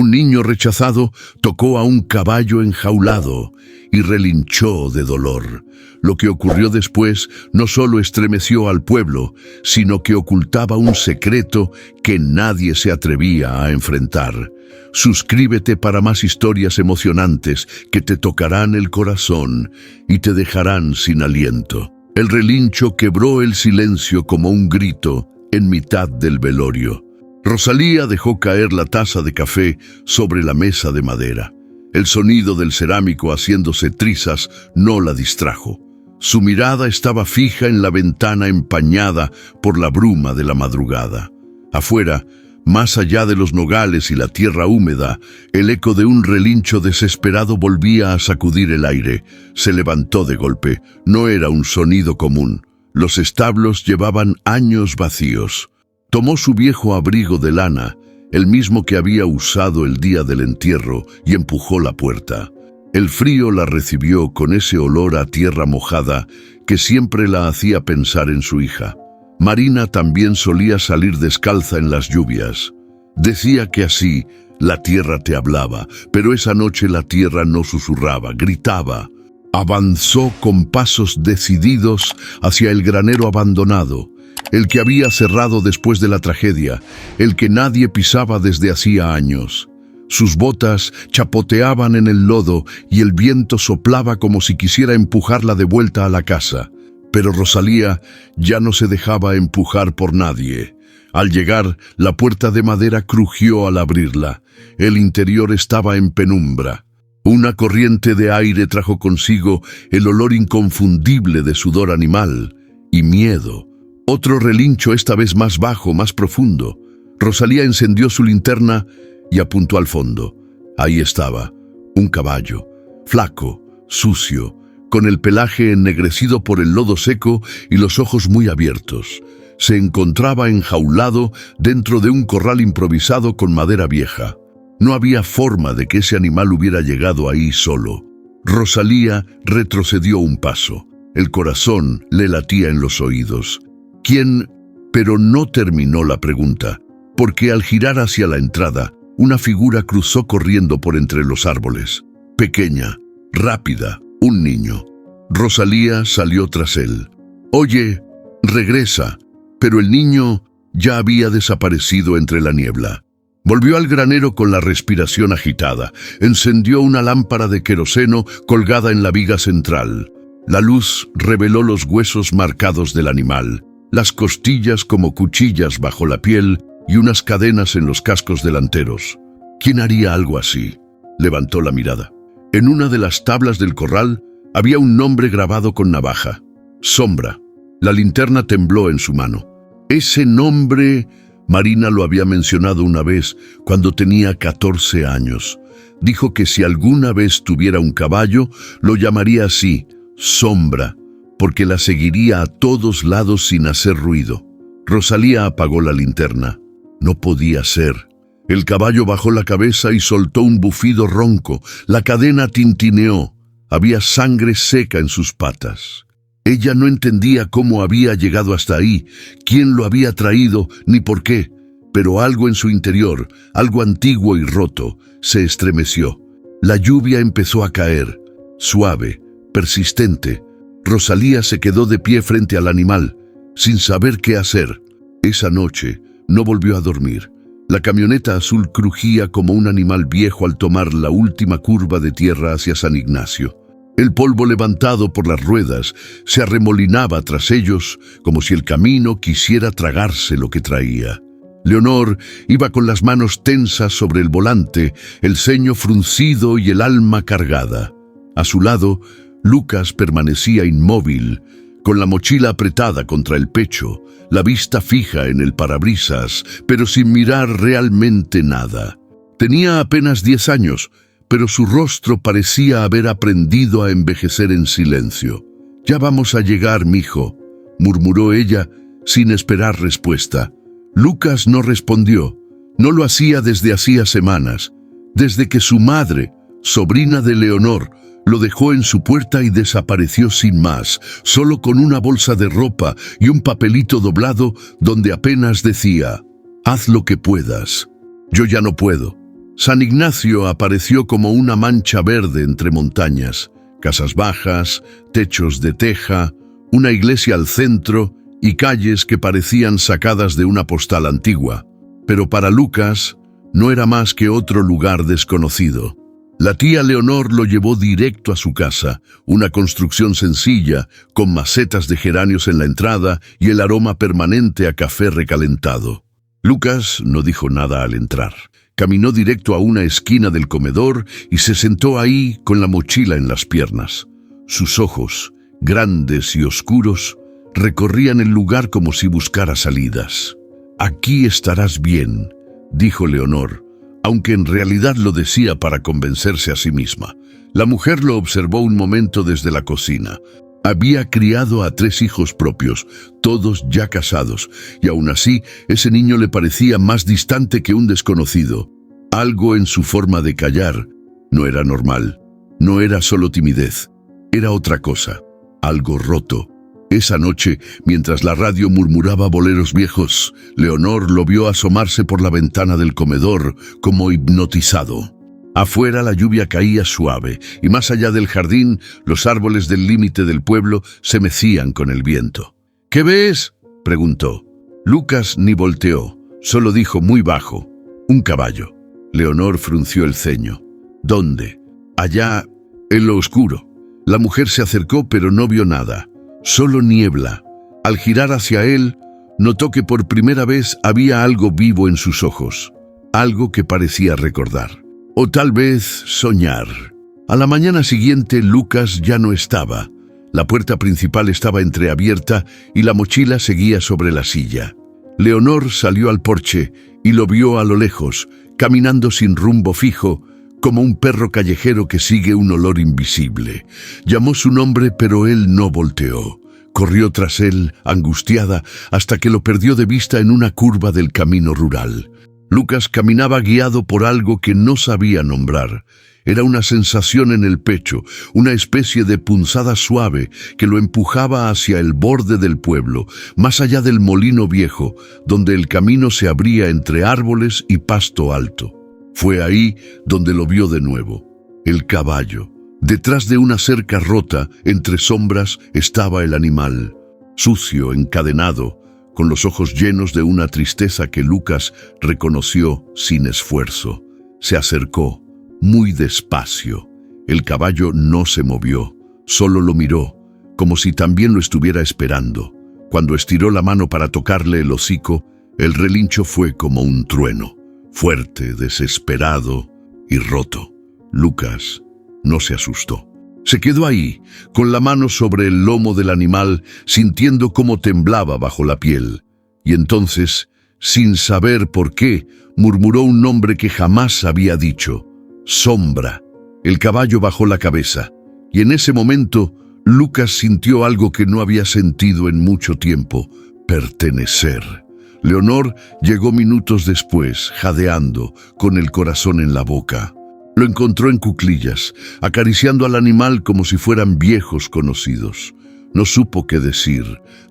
Un niño rechazado tocó a un caballo enjaulado y relinchó de dolor. Lo que ocurrió después no solo estremeció al pueblo, sino que ocultaba un secreto que nadie se atrevía a enfrentar. Suscríbete para más historias emocionantes que te tocarán el corazón y te dejarán sin aliento. El relincho quebró el silencio como un grito en mitad del velorio. Rosalía dejó caer la taza de café sobre la mesa de madera. El sonido del cerámico haciéndose trizas no la distrajo. Su mirada estaba fija en la ventana empañada por la bruma de la madrugada. Afuera, más allá de los nogales y la tierra húmeda, el eco de un relincho desesperado volvía a sacudir el aire. Se levantó de golpe. No era un sonido común. Los establos llevaban años vacíos. Tomó su viejo abrigo de lana, el mismo que había usado el día del entierro, y empujó la puerta. El frío la recibió con ese olor a tierra mojada que siempre la hacía pensar en su hija. Marina también solía salir descalza en las lluvias. Decía que así la tierra te hablaba, pero esa noche la tierra no susurraba, gritaba. Avanzó con pasos decididos hacia el granero abandonado, el que había cerrado después de la tragedia, el que nadie pisaba desde hacía años. Sus botas chapoteaban en el lodo y el viento soplaba como si quisiera empujarla de vuelta a la casa. Pero Rosalía ya no se dejaba empujar por nadie. Al llegar, la puerta de madera crujió al abrirla. El interior estaba en penumbra. Una corriente de aire trajo consigo el olor inconfundible de sudor animal y miedo. Otro relincho, esta vez más bajo, más profundo. Rosalía encendió su linterna y apuntó al fondo. Ahí estaba, un caballo, flaco, sucio, con el pelaje ennegrecido por el lodo seco y los ojos muy abiertos. Se encontraba enjaulado dentro de un corral improvisado con madera vieja. No había forma de que ese animal hubiera llegado ahí solo. Rosalía retrocedió un paso. El corazón le latía en los oídos. ¿Quién? Pero no terminó la pregunta, porque al girar hacia la entrada, una figura cruzó corriendo por entre los árboles. Pequeña, rápida, un niño. Rosalía salió tras él. «Oye, regresa». Pero el niño ya había desaparecido entre la niebla. Volvió al granero con la respiración agitada. Encendió una lámpara de queroseno colgada en la viga central. La luz reveló los huesos marcados del animal, las costillas como cuchillas bajo la piel y unas cadenas en los cascos delanteros. ¿Quién haría algo así? Levantó la mirada. En una de las tablas del corral había un nombre grabado con navaja. Sombra. La linterna tembló en su mano. Ese nombre, Marina lo había mencionado una vez cuando tenía 14 años. Dijo que si alguna vez tuviera un caballo, lo llamaría así, Sombra, porque la seguiría a todos lados sin hacer ruido. Rosalía apagó la linterna. No podía ser. El caballo bajó la cabeza y soltó un bufido ronco. La cadena tintineó. Había sangre seca en sus patas. Ella no entendía cómo había llegado hasta ahí, quién lo había traído, ni por qué, pero algo en su interior, algo antiguo y roto, se estremeció. La lluvia empezó a caer, suave, persistente. Rosalía se quedó de pie frente al animal, sin saber qué hacer. Esa noche no volvió a dormir. La camioneta azul crujía como un animal viejo al tomar la última curva de tierra hacia San Ignacio. El polvo levantado por las ruedas se arremolinaba tras ellos como si el camino quisiera tragarse lo que traía. Leonor iba con las manos tensas sobre el volante, el ceño fruncido y el alma cargada. A su lado, Lucas permanecía inmóvil, con la mochila apretada contra el pecho, la vista fija en el parabrisas, pero sin mirar realmente nada. Tenía apenas 10 años, pero su rostro parecía haber aprendido a envejecer en silencio. «Ya vamos a llegar, mijo», murmuró ella, sin esperar respuesta. Lucas no respondió. No lo hacía desde hacía semanas, desde que su madre, sobrina de Leonor, lo dejó en su puerta y desapareció sin más, solo con una bolsa de ropa y un papelito doblado donde apenas decía: «Haz lo que puedas». «Yo ya no puedo». San Ignacio apareció como una mancha verde entre montañas, casas bajas, techos de teja, una iglesia al centro y calles que parecían sacadas de una postal antigua. Pero para Lucas no era más que otro lugar desconocido. La tía Leonor lo llevó directo a su casa, una construcción sencilla, con macetas de geranios en la entrada y el aroma permanente a café recalentado. Lucas no dijo nada al entrar. Caminó directo a una esquina del comedor y se sentó ahí con la mochila en las piernas. Sus ojos, grandes y oscuros, recorrían el lugar como si buscara salidas. «Aquí estarás bien», dijo Leonor, aunque en realidad lo decía para convencerse a sí misma. La mujer lo observó un momento desde la cocina. Había criado a 3 hijos propios, todos ya casados, y aún así ese niño le parecía más distante que un desconocido. Algo en su forma de callar no era normal, no era solo timidez, era otra cosa, algo roto. Esa noche, mientras la radio murmuraba boleros viejos, Leonor lo vio asomarse por la ventana del comedor, como hipnotizado. Afuera la lluvia caía suave, y más allá del jardín, los árboles del límite del pueblo se mecían con el viento. «¿Qué ves?», preguntó. Lucas ni volteó, solo dijo muy bajo: «Un caballo». Leonor frunció el ceño. «¿Dónde?». «Allá, en lo oscuro». La mujer se acercó, pero no vio nada. Solo niebla. Al girar hacia él, notó que por primera vez había algo vivo en sus ojos, algo que parecía recordar, o tal vez soñar. A la mañana siguiente, Lucas ya no estaba. La puerta principal estaba entreabierta y la mochila seguía sobre la silla. Leonor salió al porche y lo vio a lo lejos, caminando sin rumbo fijo, como un perro callejero que sigue un olor invisible. Llamó su nombre, pero él no volteó. Corrió tras él, angustiada, hasta que lo perdió de vista en una curva del camino rural. Lucas caminaba guiado por algo que no sabía nombrar. Era una sensación en el pecho, una especie de punzada suave que lo empujaba hacia el borde del pueblo, más allá del molino viejo, donde el camino se abría entre árboles y pasto alto. Fue ahí donde lo vio de nuevo. El caballo. Detrás de una cerca rota, entre sombras, estaba el animal, sucio, encadenado, con los ojos llenos de una tristeza que Lucas reconoció sin esfuerzo. Se acercó, muy despacio. El caballo no se movió, solo lo miró, como si también lo estuviera esperando. Cuando estiró la mano para tocarle el hocico, el relincho fue como un trueno, fuerte, desesperado y roto. Lucas no se asustó. Se quedó ahí, con la mano sobre el lomo del animal, sintiendo cómo temblaba bajo la piel. Y entonces, sin saber por qué, murmuró un nombre que jamás había dicho: Sombra. El caballo bajó la cabeza, y en ese momento, Lucas sintió algo que no había sentido en mucho tiempo: pertenecer. Leonor llegó minutos después, jadeando, con el corazón en la boca. Lo encontró en cuclillas, acariciando al animal como si fueran viejos conocidos. No supo qué decir,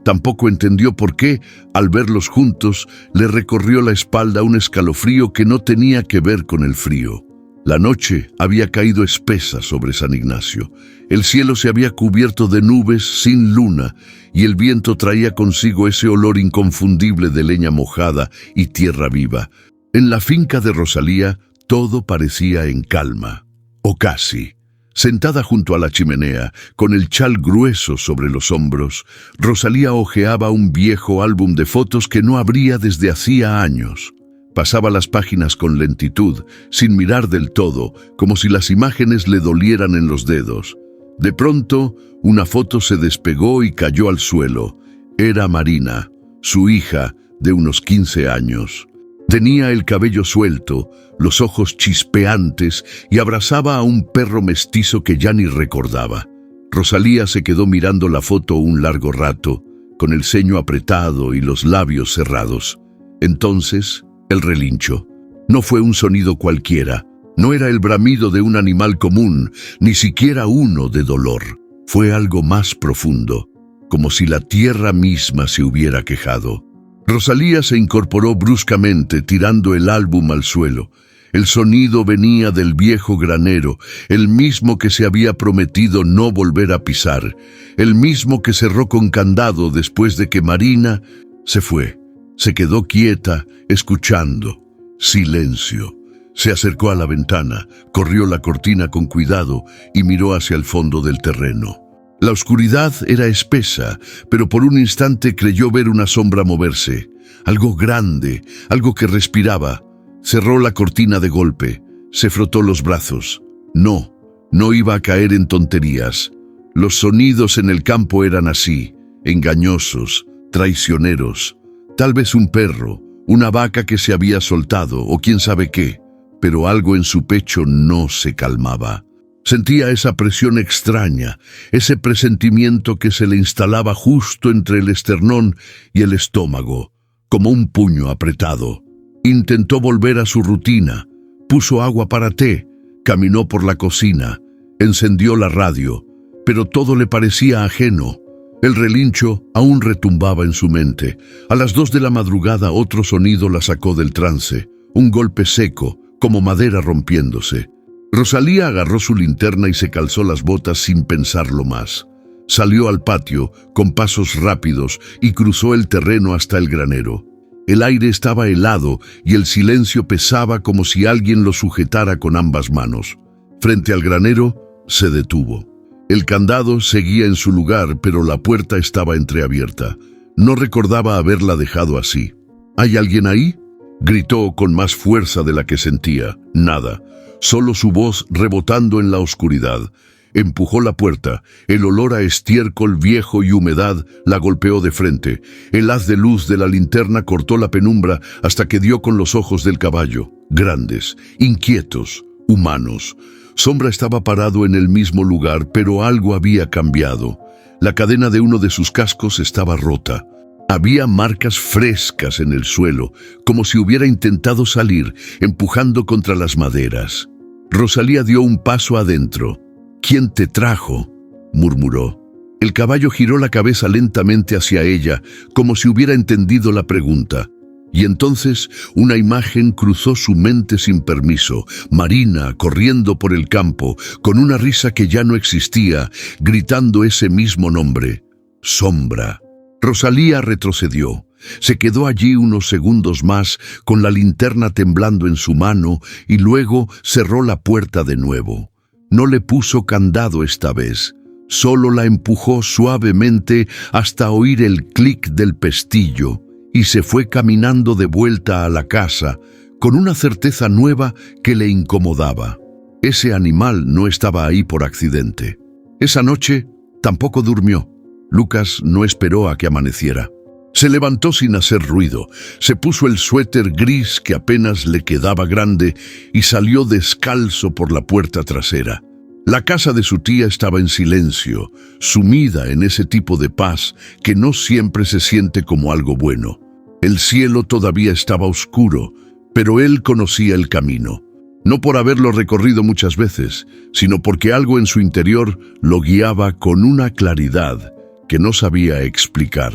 tampoco entendió por qué, al verlos juntos, le recorrió la espalda un escalofrío que no tenía que ver con el frío. La noche había caído espesa sobre San Ignacio. El cielo se había cubierto de nubes sin luna y el viento traía consigo ese olor inconfundible de leña mojada y tierra viva. En la finca de Rosalía todo parecía en calma, o casi. Sentada junto a la chimenea, con el chal grueso sobre los hombros, Rosalía hojeaba un viejo álbum de fotos que no abría desde hacía años. Pasaba las páginas con lentitud, sin mirar del todo, como si las imágenes le dolieran en los dedos. De pronto, una foto se despegó y cayó al suelo. Era Marina, su hija, de unos 15 años. Tenía el cabello suelto, los ojos chispeantes y abrazaba a un perro mestizo que ya ni recordaba. Rosalía se quedó mirando la foto un largo rato, con el ceño apretado y los labios cerrados. Entonces, el relincho. No fue un sonido cualquiera, no era el bramido de un animal común, ni siquiera uno de dolor. Fue algo más profundo, como si la tierra misma se hubiera quejado. Rosalía se incorporó bruscamente, tirando el álbum al suelo. El sonido venía del viejo granero, el mismo que se había prometido no volver a pisar, el mismo que cerró con candado después de que Marina se fue. Se quedó quieta, escuchando. Silencio. Se acercó a la ventana, corrió la cortina con cuidado y miró hacia el fondo del terreno. La oscuridad era espesa, pero por un instante creyó ver una sombra moverse. Algo grande, algo que respiraba. Cerró la cortina de golpe. Se frotó los brazos. No iba a caer en tonterías. Los sonidos en el campo eran así, engañosos, traicioneros. Tal vez un perro, una vaca que se había soltado o quién sabe qué, pero algo en su pecho no se calmaba. Sentía esa presión extraña, ese presentimiento que se le instalaba justo entre el esternón y el estómago, como un puño apretado. Intentó volver a su rutina, puso agua para té, caminó por la cocina, encendió la radio, pero todo le parecía ajeno. El relincho aún retumbaba en su mente. A las 2 de la madrugada otro sonido la sacó del trance, un golpe seco, como madera rompiéndose. Rosalía agarró su linterna y se calzó las botas sin pensarlo más. Salió al patio con pasos rápidos y cruzó el terreno hasta el granero. El aire estaba helado y el silencio pesaba como si alguien lo sujetara con ambas manos. Frente al granero se detuvo. El candado seguía en su lugar, pero la puerta estaba entreabierta. No recordaba haberla dejado así. ¿Hay alguien ahí?, gritó con más fuerza de la que sentía. Nada, solo su voz rebotando en la oscuridad. Empujó la puerta. El olor a estiércol viejo y humedad la golpeó de frente. El haz de luz de la linterna cortó la penumbra hasta que dio con los ojos del caballo. Grandes, inquietos, humanos. Sombra estaba parado en el mismo lugar, pero algo había cambiado. La cadena de uno de sus cascos estaba rota. Había marcas frescas en el suelo, como si hubiera intentado salir, empujando contra las maderas. Rosalía dio un paso adentro. «¿Quién te trajo?», murmuró. El caballo giró la cabeza lentamente hacia ella, como si hubiera entendido la pregunta. Y entonces una imagen cruzó su mente sin permiso. Marina corriendo por el campo, con una risa que ya no existía, gritando ese mismo nombre. Sombra. Rosalía retrocedió. Se quedó allí unos segundos más, con la linterna temblando en su mano, y luego cerró la puerta de nuevo. No le puso candado esta vez. Solo la empujó suavemente hasta oír el clic del pestillo, y se fue caminando de vuelta a la casa, con una certeza nueva que le incomodaba. Ese animal no estaba ahí por accidente. Esa noche tampoco durmió. Lucas no esperó a que amaneciera. Se levantó sin hacer ruido, se puso el suéter gris que apenas le quedaba grande y salió descalzo por la puerta trasera. La casa de su tía estaba en silencio, sumida en ese tipo de paz que no siempre se siente como algo bueno. El cielo todavía estaba oscuro, pero él conocía el camino. No por haberlo recorrido muchas veces, sino porque algo en su interior lo guiaba con una claridad que no sabía explicar,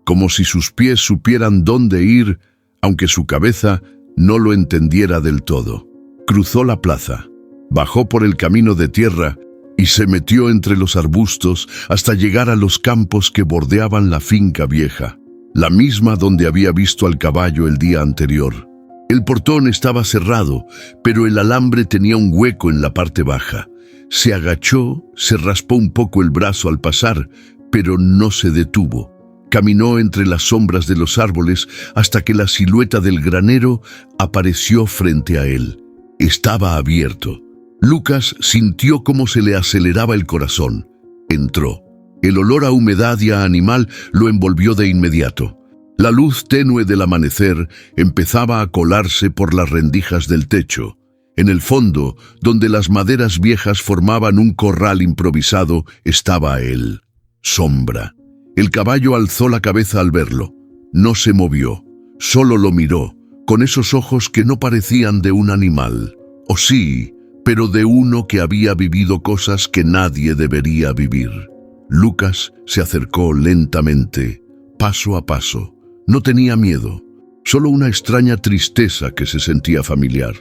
como si sus pies supieran dónde ir, aunque su cabeza no lo entendiera del todo. Cruzó la plaza, bajó por el camino de tierra y se metió entre los arbustos hasta llegar a los campos que bordeaban la finca vieja, la misma donde había visto al caballo el día anterior. El portón estaba cerrado, pero el alambre tenía un hueco en la parte baja. Se agachó, se raspó un poco el brazo al pasar, pero no se detuvo. Caminó entre las sombras de los árboles hasta que la silueta del granero apareció frente a él. Estaba abierto. Lucas sintió cómo se le aceleraba el corazón. Entró. El olor a humedad y a animal lo envolvió de inmediato. La luz tenue del amanecer empezaba a colarse por las rendijas del techo. En el fondo, donde las maderas viejas formaban un corral improvisado, estaba él. Sombra. El caballo alzó la cabeza al verlo. No se movió, solo lo miró, con esos ojos que no parecían de un animal. O sí, pero de uno que había vivido cosas que nadie debería vivir. Lucas se acercó lentamente, paso a paso. No tenía miedo, solo una extraña tristeza que se sentía familiar.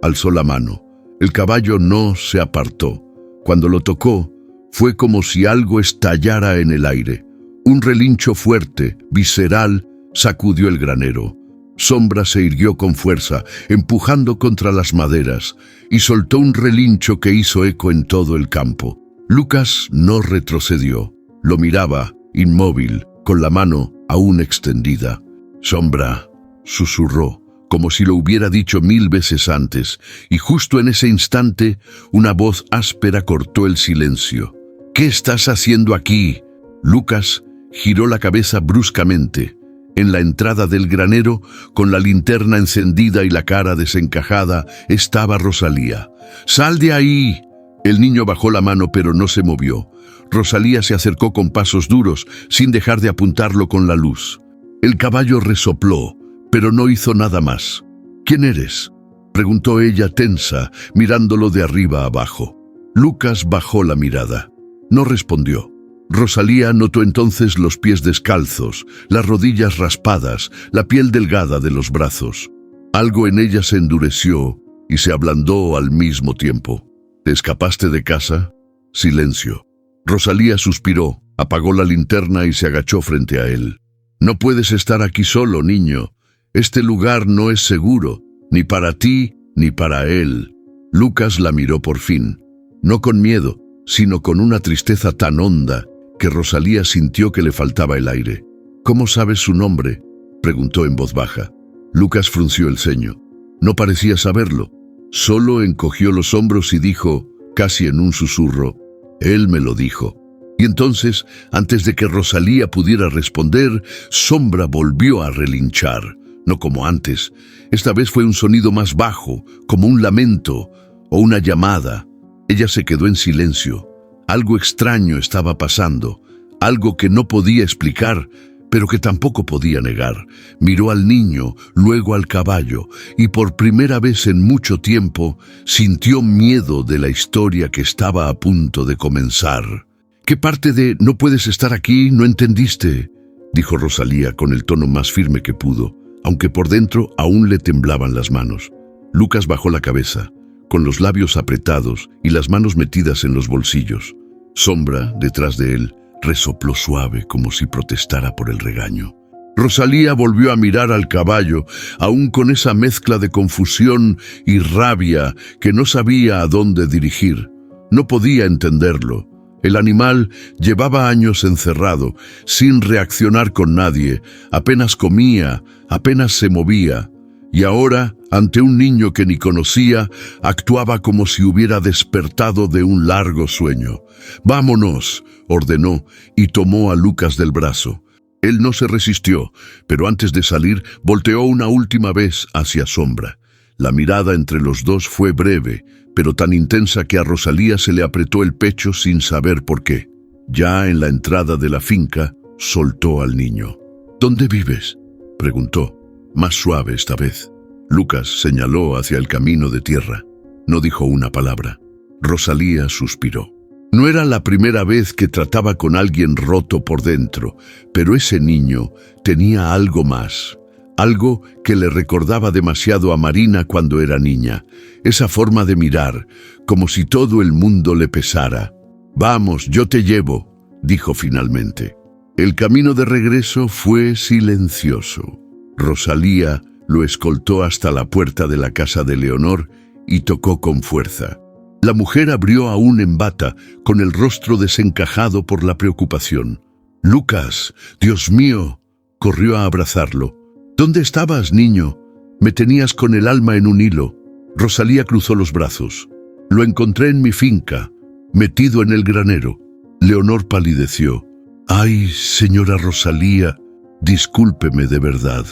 alzó la mano. El caballo no se apartó. Cuando lo tocó, fue como si algo estallara en el aire. Un relincho fuerte, visceral, sacudió el granero. Sombra se irguió con fuerza, empujando contra las maderas, y soltó un relincho que hizo eco en todo el campo. Lucas no retrocedió. Lo miraba, inmóvil, con la mano aún extendida. «Sombra», susurró, como si lo hubiera dicho 1000 veces antes, y justo en ese instante una voz áspera cortó el silencio. «¿Qué estás haciendo aquí?» Lucas giró la cabeza bruscamente. En la entrada del granero, con la linterna encendida y la cara desencajada, estaba Rosalía. «¡Sal de ahí!». El niño bajó la mano, pero no se movió. Rosalía se acercó con pasos duros, sin dejar de apuntarlo con la luz. El caballo resopló, pero no hizo nada más. «¿Quién eres?», preguntó ella tensa, mirándolo de arriba abajo. Lucas bajó la mirada. No respondió. Rosalía notó entonces los pies descalzos, las rodillas raspadas, la piel delgada de los brazos. Algo en ella se endureció y se ablandó al mismo tiempo. «¿Te escapaste de casa?». Silencio. Rosalía suspiró, apagó la linterna y se agachó frente a él. «No puedes estar aquí solo, niño. Este lugar no es seguro, ni para ti ni para él». Lucas la miró por fin, no con miedo, sino con una tristeza tan honda que Rosalía sintió que le faltaba el aire. «¿Cómo sabes su nombre?», preguntó en voz baja. Lucas frunció el ceño. No parecía saberlo. Solo encogió los hombros y dijo, casi en un susurro, «Él me lo dijo». Y entonces, antes de que Rosalía pudiera responder, Sombra volvió a relinchar. No como antes. Esta vez fue un sonido más bajo, como un lamento o una llamada. Ella se quedó en silencio. Algo extraño estaba pasando, algo que no podía explicar, pero que tampoco podía negar. Miró al niño, luego al caballo, y por primera vez en mucho tiempo sintió miedo de la historia que estaba a punto de comenzar. «¿Qué parte de no puedes estar aquí no entendiste?», dijo Rosalía con el tono más firme que pudo, aunque por dentro aún le temblaban las manos. Lucas bajó la cabeza, con los labios apretados y las manos metidas en los bolsillos. Sombra, detrás de él, resopló suave como si protestara por el regaño. Rosalía volvió a mirar al caballo, aún con esa mezcla de confusión y rabia que no sabía a dónde dirigir. No podía entenderlo. El animal llevaba años encerrado, sin reaccionar con nadie, apenas comía, apenas se movía. Y ahora, ante un niño que ni conocía, actuaba como si hubiera despertado de un largo sueño. «Vámonos», ordenó, y tomó a Lucas del brazo. Él no se resistió, pero antes de salir, volteó una última vez hacia Sombra. La mirada entre los dos fue breve, pero tan intensa que a Rosalía se le apretó el pecho sin saber por qué. Ya en la entrada de la finca, soltó al niño. «¿Dónde vives?», preguntó, más suave esta vez. Lucas señaló hacia el camino de tierra. No dijo una palabra. Rosalía suspiró. No era la primera vez que trataba con alguien roto por dentro, pero ese niño tenía algo más. Algo que le recordaba demasiado a Marina cuando era niña. Esa forma de mirar, como si todo el mundo le pesara. «Vamos, yo te llevo», dijo finalmente. El camino de regreso fue silencioso. Rosalía lo escoltó hasta la puerta de la casa de Leonor y tocó con fuerza. La mujer abrió aún en bata, con el rostro desencajado por la preocupación. «Lucas, Dios mío», corrió a abrazarlo. «¿Dónde estabas, niño? Me tenías con el alma en un hilo». Rosalía cruzó los brazos. «Lo encontré en mi finca, metido en el granero». Leonor palideció. «Ay, señora Rosalía, discúlpeme de verdad.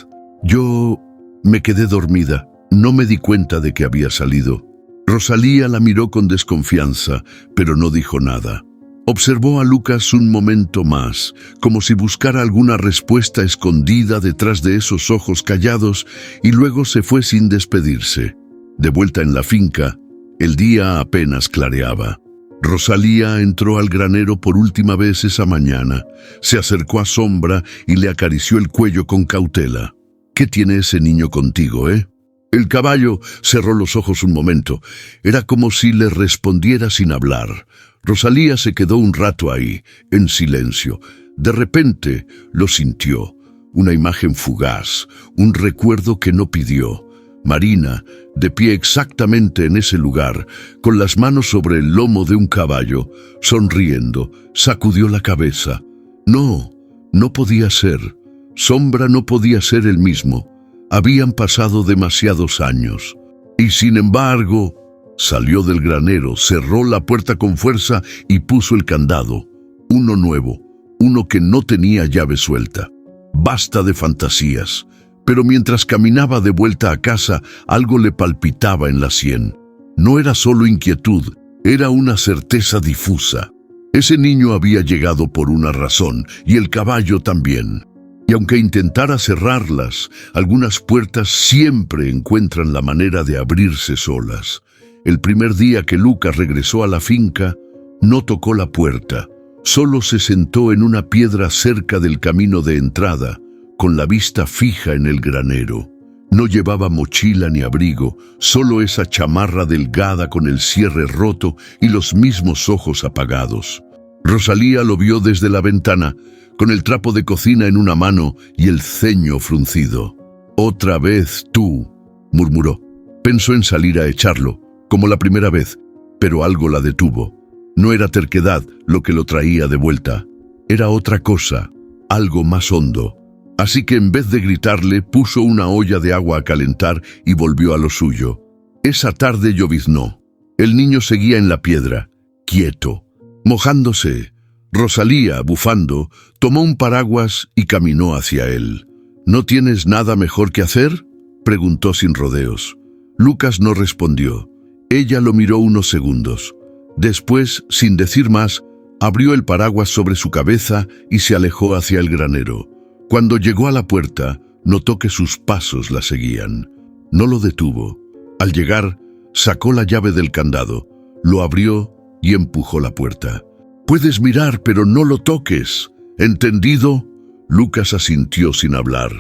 Yo me quedé dormida, no me di cuenta de que había salido». Rosalía la miró con desconfianza, pero no dijo nada. Observó a Lucas un momento más, como si buscara alguna respuesta escondida detrás de esos ojos callados, y luego se fue sin despedirse. De vuelta en la finca, el día apenas clareaba. Rosalía entró al granero por última vez esa mañana. Se acercó a Sombra y le acarició el cuello con cautela. «¿Qué tiene ese niño contigo, eh?». El caballo cerró los ojos un momento. Era como si le respondiera sin hablar. Rosalía se quedó un rato ahí, en silencio. De repente lo sintió. Una imagen fugaz, un recuerdo que no pidió. Marina, de pie exactamente en ese lugar, con las manos sobre el lomo de un caballo, sonriendo, sacudió la cabeza. No, no podía ser. Sombra no podía ser el mismo. Habían pasado demasiados años. Y sin embargo, salió del granero, cerró la puerta con fuerza y puso el candado. Uno nuevo, uno que no tenía llave suelta. Basta de fantasías. Pero mientras caminaba de vuelta a casa, algo le palpitaba en la sien. No era solo inquietud, era una certeza difusa. Ese niño había llegado por una razón, y el caballo también. Y aunque intentara cerrarlas, algunas puertas siempre encuentran la manera de abrirse solas. El primer día que Lucas regresó a la finca, no tocó la puerta. Solo se sentó en una piedra cerca del camino de entrada, con la vista fija en el granero. No llevaba mochila ni abrigo, solo esa chamarra delgada con el cierre roto y los mismos ojos apagados. Rosalía lo vio desde la ventana, con el trapo de cocina en una mano y el ceño fruncido. «Otra vez tú», murmuró. Pensó en salir a echarlo, como la primera vez, pero algo la detuvo. No era terquedad lo que lo traía de vuelta. Era otra cosa, algo más hondo. Así que en vez de gritarle, puso una olla de agua a calentar y volvió a lo suyo. Esa tarde lloviznó. El niño seguía en la piedra, quieto, mojándose. Rosalía, bufando, tomó un paraguas y caminó hacia él. «¿No tienes nada mejor que hacer?», preguntó sin rodeos. Lucas no respondió. Ella lo miró unos segundos. Después, sin decir más, abrió el paraguas sobre su cabeza y se alejó hacia el granero. Cuando llegó a la puerta, notó que sus pasos la seguían. No lo detuvo. Al llegar, sacó la llave del candado, lo abrió y empujó la puerta. «Puedes mirar, pero no lo toques. ¿Entendido?». Lucas asintió sin hablar.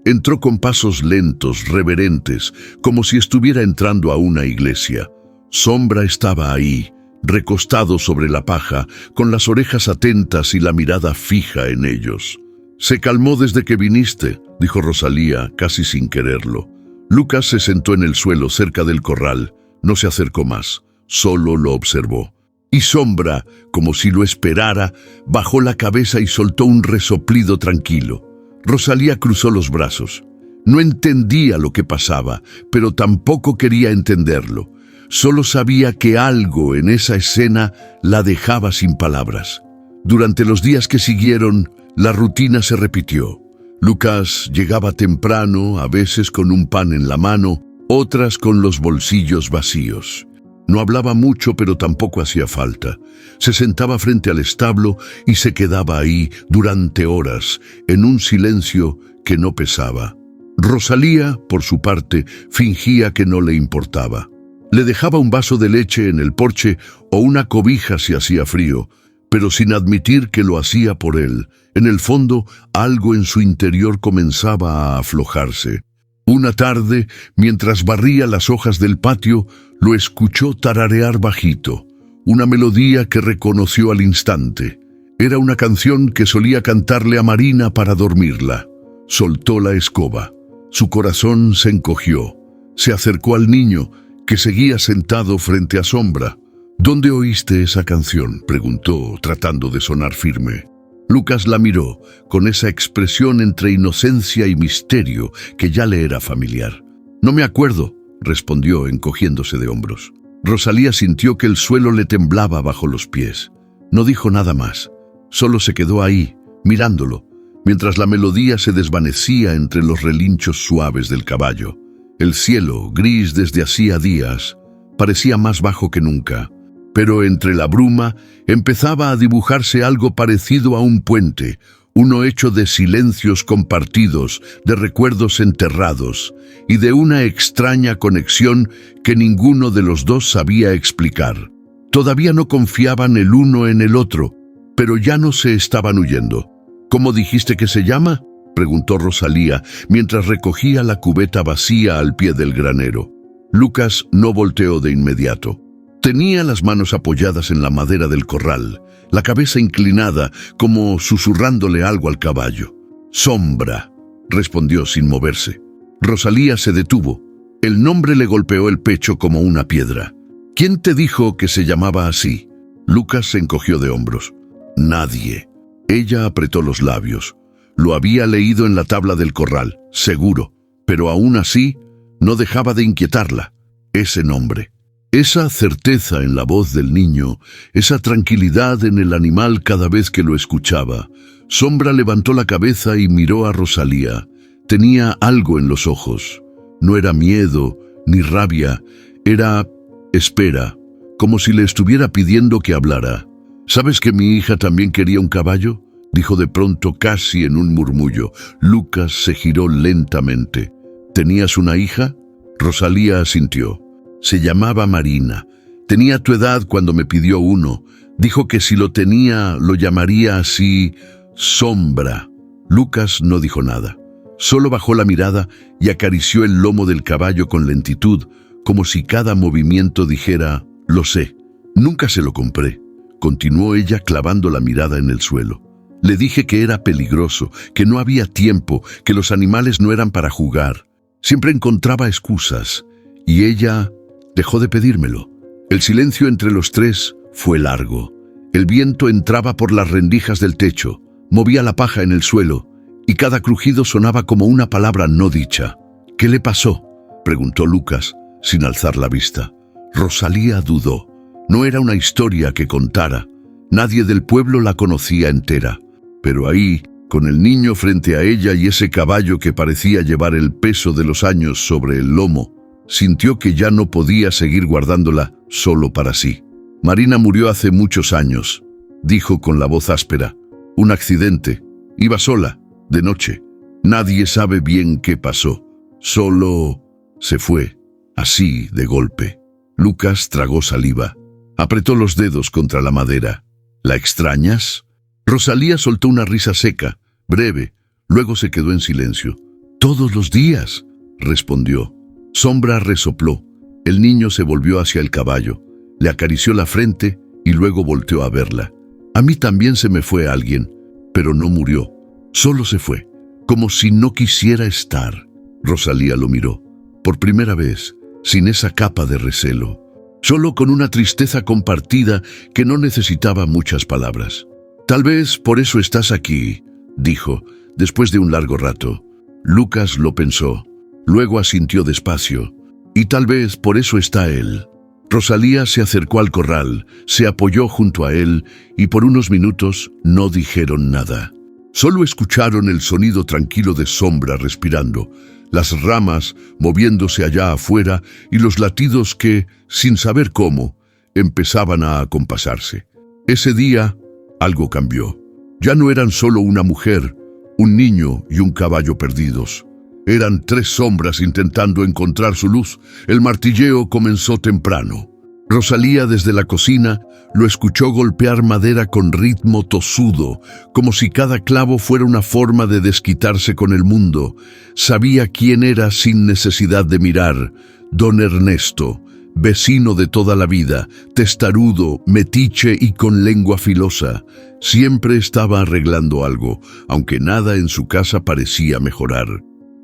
Entró con pasos lentos, reverentes, como si estuviera entrando a una iglesia. Sombra estaba ahí, recostado sobre la paja, con las orejas atentas y la mirada fija en ellos. «Se calmó desde que viniste», dijo Rosalía, casi sin quererlo. Lucas se sentó en el suelo cerca del corral. No se acercó más, solo lo observó. Y Sombra, como si lo esperara, bajó la cabeza y soltó un resoplido tranquilo. Rosalía cruzó los brazos. No entendía lo que pasaba, pero tampoco quería entenderlo. Solo sabía que algo en esa escena la dejaba sin palabras. Durante los días que siguieron, la rutina se repitió. Lucas llegaba temprano, a veces con un pan en la mano, otras con los bolsillos vacíos. No hablaba mucho, pero tampoco hacía falta. Se sentaba frente al establo y se quedaba ahí durante horas, en un silencio que no pesaba. Rosalía, por su parte, fingía que no le importaba. Le dejaba un vaso de leche en el porche o una cobija si hacía frío, pero sin admitir que lo hacía por él. En el fondo, algo en su interior comenzaba a aflojarse. Una tarde, mientras barría las hojas del patio, lo escuchó tararear bajito, una melodía que reconoció al instante. Era una canción que solía cantarle a Marina para dormirla. Soltó la escoba. Su corazón se encogió. Se acercó al niño, que seguía sentado frente a Sombra. «¿Dónde oíste esa canción?», preguntó, tratando de sonar firme. Lucas la miró, con esa expresión entre inocencia y misterio que ya le era familiar. «No me acuerdo», respondió, encogiéndose de hombros. Rosalía sintió que el suelo le temblaba bajo los pies. No dijo nada más. Solo se quedó ahí, mirándolo, mientras la melodía se desvanecía entre los relinchos suaves del caballo. El cielo, gris desde hacía días, parecía más bajo que nunca. Pero entre la bruma empezaba a dibujarse algo parecido a un puente, uno hecho de silencios compartidos, de recuerdos enterrados y de una extraña conexión que ninguno de los dos sabía explicar. Todavía no confiaban el uno en el otro, pero ya no se estaban huyendo. «¿Cómo dijiste que se llama?», preguntó Rosalía mientras recogía la cubeta vacía al pie del granero. Lucas no volteó de inmediato. Tenía las manos apoyadas en la madera del corral, la cabeza inclinada como susurrándole algo al caballo. «Sombra», respondió sin moverse. Rosalía se detuvo. El nombre le golpeó el pecho como una piedra. «¿Quién te dijo que se llamaba así?» Lucas se encogió de hombros. «Nadie». Ella apretó los labios. Lo había leído en la tabla del corral, seguro, pero aún así no dejaba de inquietarla. Ese nombre, esa certeza en la voz del niño, esa tranquilidad en el animal cada vez que lo escuchaba. Sombra levantó la cabeza y miró a Rosalía. Tenía algo en los ojos. No era miedo ni rabia, era espera, como si le estuviera pidiendo que hablara. «¿Sabes que mi hija también quería un caballo?», dijo de pronto casi en un murmullo. Lucas se giró lentamente. «¿Tenías una hija?». Rosalía asintió. «Se llamaba Marina. Tenía tu edad cuando me pidió uno. Dijo que si lo tenía, lo llamaría así, Sombra». Lucas no dijo nada. Solo bajó la mirada y acarició el lomo del caballo con lentitud, como si cada movimiento dijera, «Lo sé». «Nunca se lo compré», continuó ella clavando la mirada en el suelo. «Le dije que era peligroso, que no había tiempo, que los animales no eran para jugar. Siempre encontraba excusas, y ella dejó de pedírmelo». El silencio entre los tres fue largo. El viento entraba por las rendijas del techo, movía la paja en el suelo, y cada crujido sonaba como una palabra no dicha. «¿Qué le pasó?», preguntó Lucas, sin alzar la vista. Rosalía dudó. No era una historia que contara. Nadie del pueblo la conocía entera. Pero ahí, con el niño frente a ella y ese caballo que parecía llevar el peso de los años sobre el lomo, sintió que ya no podía seguir guardándola solo para sí. «Marina murió hace muchos años», dijo con la voz áspera. «Un accidente. Iba sola, de noche. Nadie sabe bien qué pasó. Solo se fue, así de golpe». Lucas tragó saliva. Apretó los dedos contra la madera. «¿La extrañas?». Rosalía soltó una risa seca, breve, luego se quedó en silencio. «Todos los días», respondió. Sombra resopló. El niño se volvió hacia el caballo, le acarició la frente y luego volteó a verla. «A mí también se me fue alguien, pero no murió. Solo se fue, como si no quisiera estar». Rosalía lo miró. Por primera vez, sin esa capa de recelo, solo con una tristeza compartida que no necesitaba muchas palabras. «Tal vez por eso estás aquí», dijo, después de un largo rato. Lucas lo pensó, luego asintió despacio. «Y tal vez por eso está él». Rosalía se acercó al corral, se apoyó junto a él y por unos minutos no dijeron nada. Solo escucharon el sonido tranquilo de Sombra respirando, las ramas moviéndose allá afuera y los latidos que, sin saber cómo, empezaban a acompasarse. Ese día, algo cambió. Ya no eran solo una mujer, un niño y un caballo perdidos. Eran tres sombras intentando encontrar su luz. El martilleo comenzó temprano. Rosalía desde la cocina lo escuchó golpear madera con ritmo tosudo, como si cada clavo fuera una forma de desquitarse con el mundo. Sabía quién era sin necesidad de mirar. Don Ernesto, vecino de toda la vida, testarudo, metiche y con lengua filosa. Siempre estaba arreglando algo, aunque nada en su casa parecía mejorar.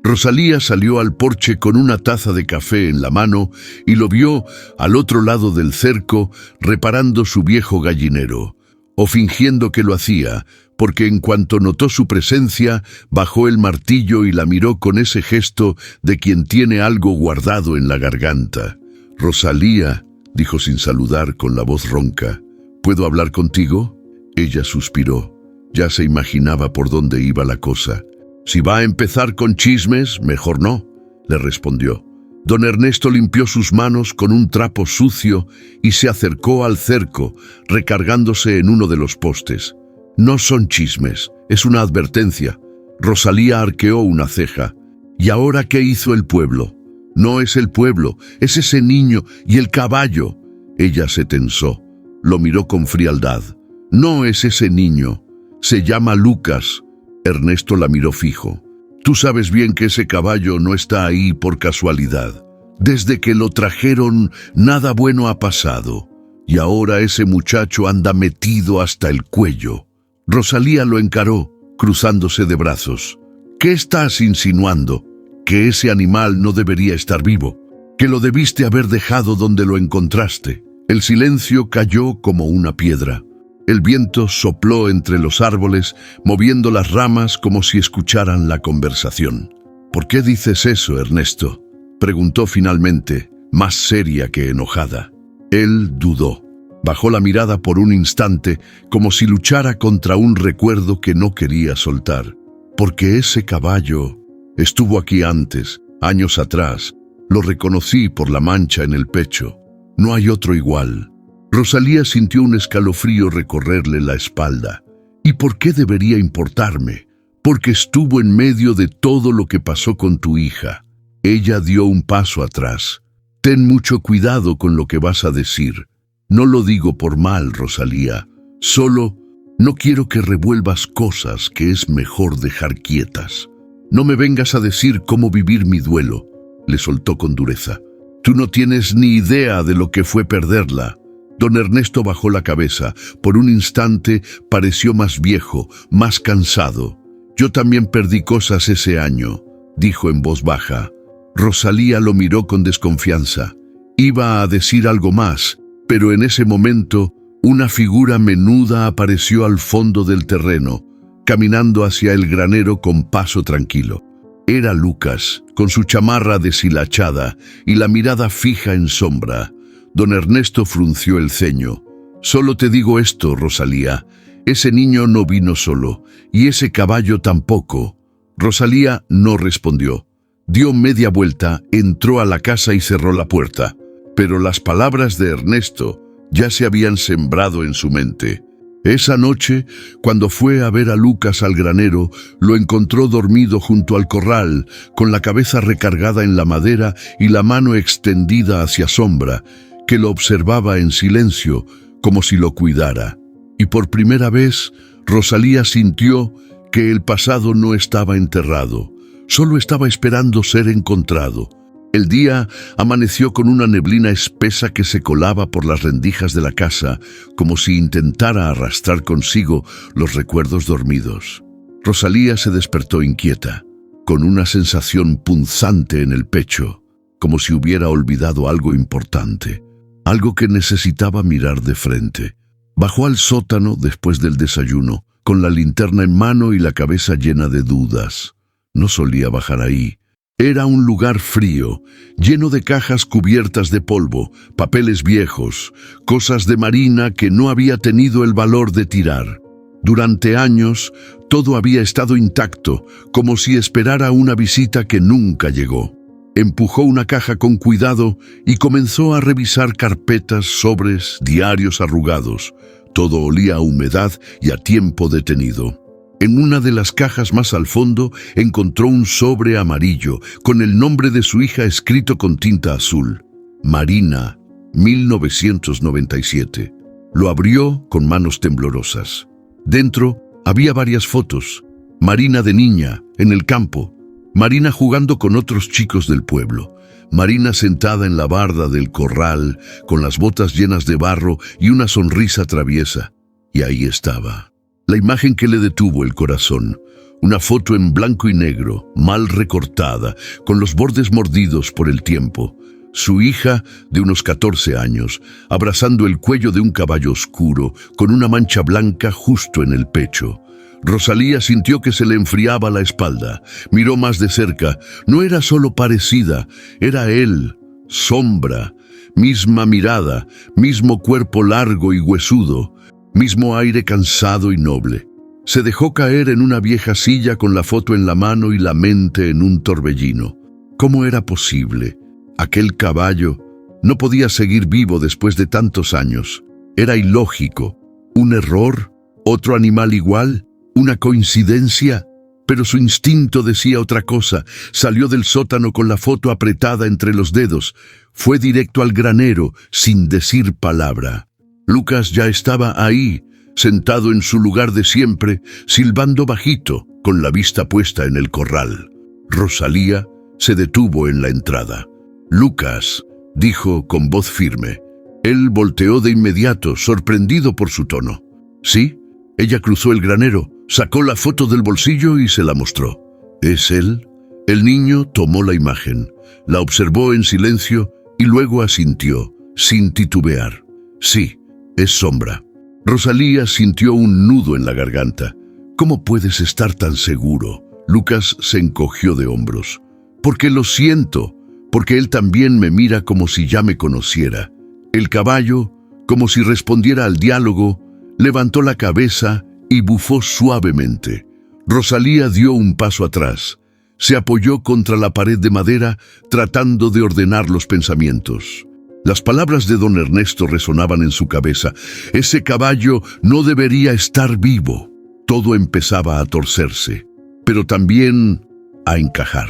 Rosalía salió al porche con una taza de café en la mano y lo vio al otro lado del cerco reparando su viejo gallinero, o fingiendo que lo hacía, porque en cuanto notó su presencia, bajó el martillo y la miró con ese gesto de quien tiene algo guardado en la garganta. «Rosalía», dijo sin saludar con la voz ronca, «¿puedo hablar contigo?». Ella suspiró. Ya se imaginaba por dónde iba la cosa. «Si va a empezar con chismes, mejor no», le respondió. Don Ernesto limpió sus manos con un trapo sucio y se acercó al cerco, recargándose en uno de los postes. «No son chismes, es una advertencia». Rosalía arqueó una ceja. «¿Y ahora qué hizo el pueblo?». «No es el pueblo, es ese niño y el caballo». Ella se tensó. Lo miró con frialdad. «No es ese niño. Se llama Lucas. Ernesto la miró fijo. Tú sabes bien que ese caballo no está ahí por casualidad. Desde que lo trajeron, nada bueno ha pasado. Y ahora ese muchacho anda metido hasta el cuello. Rosalía lo encaró, cruzándose de brazos. ¿Qué estás insinuando? ¿Que ese animal no debería estar vivo? ¿Que lo debiste haber dejado donde lo encontraste? El silencio cayó como una piedra. El viento sopló entre los árboles, moviendo las ramas como si escucharan la conversación. ¿Por qué dices eso, Ernesto?, preguntó finalmente, más seria que enojada. Él dudó. Bajó la mirada por un instante, como si luchara contra un recuerdo que no quería soltar. Porque ese caballo estuvo aquí antes, años atrás. Lo reconocí por la mancha en el pecho. No hay otro igual. Rosalía sintió un escalofrío recorrerle la espalda. ¿Y por qué debería importarme? Porque estuvo en medio de todo lo que pasó con tu hija. Ella dio un paso atrás. Ten mucho cuidado con lo que vas a decir. No lo digo por mal, Rosalía. Solo no quiero que revuelvas cosas que es mejor dejar quietas. No me vengas a decir cómo vivir mi duelo, le soltó con dureza. Tú no tienes ni idea de lo que fue perderla. Don Ernesto bajó la cabeza. Por un instante pareció más viejo, más cansado. Yo también perdí cosas ese año, dijo en voz baja. Rosalía lo miró con desconfianza. Iba a decir algo más, pero en ese momento una figura menuda apareció al fondo del terreno, caminando hacia el granero con paso tranquilo. Era Lucas, con su chamarra deshilachada y la mirada fija en sombra. Don Ernesto frunció el ceño. Solo te digo esto, Rosalía. Ese niño no vino solo, y ese caballo tampoco. Rosalía no respondió. Dio media vuelta, entró a la casa y cerró la puerta. Pero las palabras de Ernesto ya se habían sembrado en su mente. Esa noche, cuando fue a ver a Lucas al granero, lo encontró dormido junto al corral, con la cabeza recargada en la madera y la mano extendida hacia Sombra, que lo observaba en silencio, como si lo cuidara. Y por primera vez, Rosalía sintió que el pasado no estaba enterrado, solo estaba esperando ser encontrado. El día amaneció con una neblina espesa que se colaba por las rendijas de la casa, como si intentara arrastrar consigo los recuerdos dormidos. Rosalía se despertó inquieta, con una sensación punzante en el pecho, como si hubiera olvidado algo importante, algo que necesitaba mirar de frente. Bajó al sótano después del desayuno, con la linterna en mano y la cabeza llena de dudas. No solía bajar ahí. Era un lugar frío, lleno de cajas cubiertas de polvo, papeles viejos, cosas de Marina que no había tenido el valor de tirar. Durante años, todo había estado intacto, como si esperara una visita que nunca llegó. Empujó una caja con cuidado y comenzó a revisar carpetas, sobres, diarios arrugados. Todo olía a humedad y a tiempo detenido. En una de las cajas más al fondo encontró un sobre amarillo con el nombre de su hija escrito con tinta azul. Marina, 1997. Lo abrió con manos temblorosas. Dentro había varias fotos. Marina de niña, en el campo. Marina jugando con otros chicos del pueblo. Marina sentada en la barda del corral, con las botas llenas de barro y una sonrisa traviesa. Y ahí estaba. La imagen que le detuvo el corazón, una foto en blanco y negro, mal recortada, con los bordes mordidos por el tiempo. Su hija, de unos 14 años, abrazando el cuello de un caballo oscuro, con una mancha blanca justo en el pecho. Rosalía sintió que se le enfriaba la espalda. Miró más de cerca. No era solo parecida, era él, Sombra, misma mirada, mismo cuerpo largo y huesudo. Mismo aire cansado y noble. Se dejó caer en una vieja silla con la foto en la mano y la mente en un torbellino. ¿Cómo era posible? Aquel caballo no podía seguir vivo después de tantos años. Era ilógico. ¿Un error? ¿Otro animal igual? ¿Una coincidencia? Pero su instinto decía otra cosa. Salió del sótano con la foto apretada entre los dedos. Fue directo al granero, sin decir palabra. Lucas ya estaba ahí, sentado en su lugar de siempre, silbando bajito, con la vista puesta en el corral. Rosalía se detuvo en la entrada. «Lucas», dijo con voz firme. Él volteó de inmediato, sorprendido por su tono. «¿Sí?» Ella cruzó el granero, sacó la foto del bolsillo y se la mostró. «¿Es él?» El niño tomó la imagen, la observó en silencio y luego asintió, sin titubear. «Sí, es Sombra». Rosalía sintió un nudo en la garganta. «¿Cómo puedes estar tan seguro?» Lucas se encogió de hombros. «Porque lo siento, porque él también me mira como si ya me conociera». El caballo, como si respondiera al diálogo, levantó la cabeza y bufó suavemente. Rosalía dio un paso atrás. Se apoyó contra la pared de madera, tratando de ordenar los pensamientos. Las palabras de don Ernesto resonaban en su cabeza. Ese caballo no debería estar vivo. Todo empezaba a torcerse, pero también a encajar.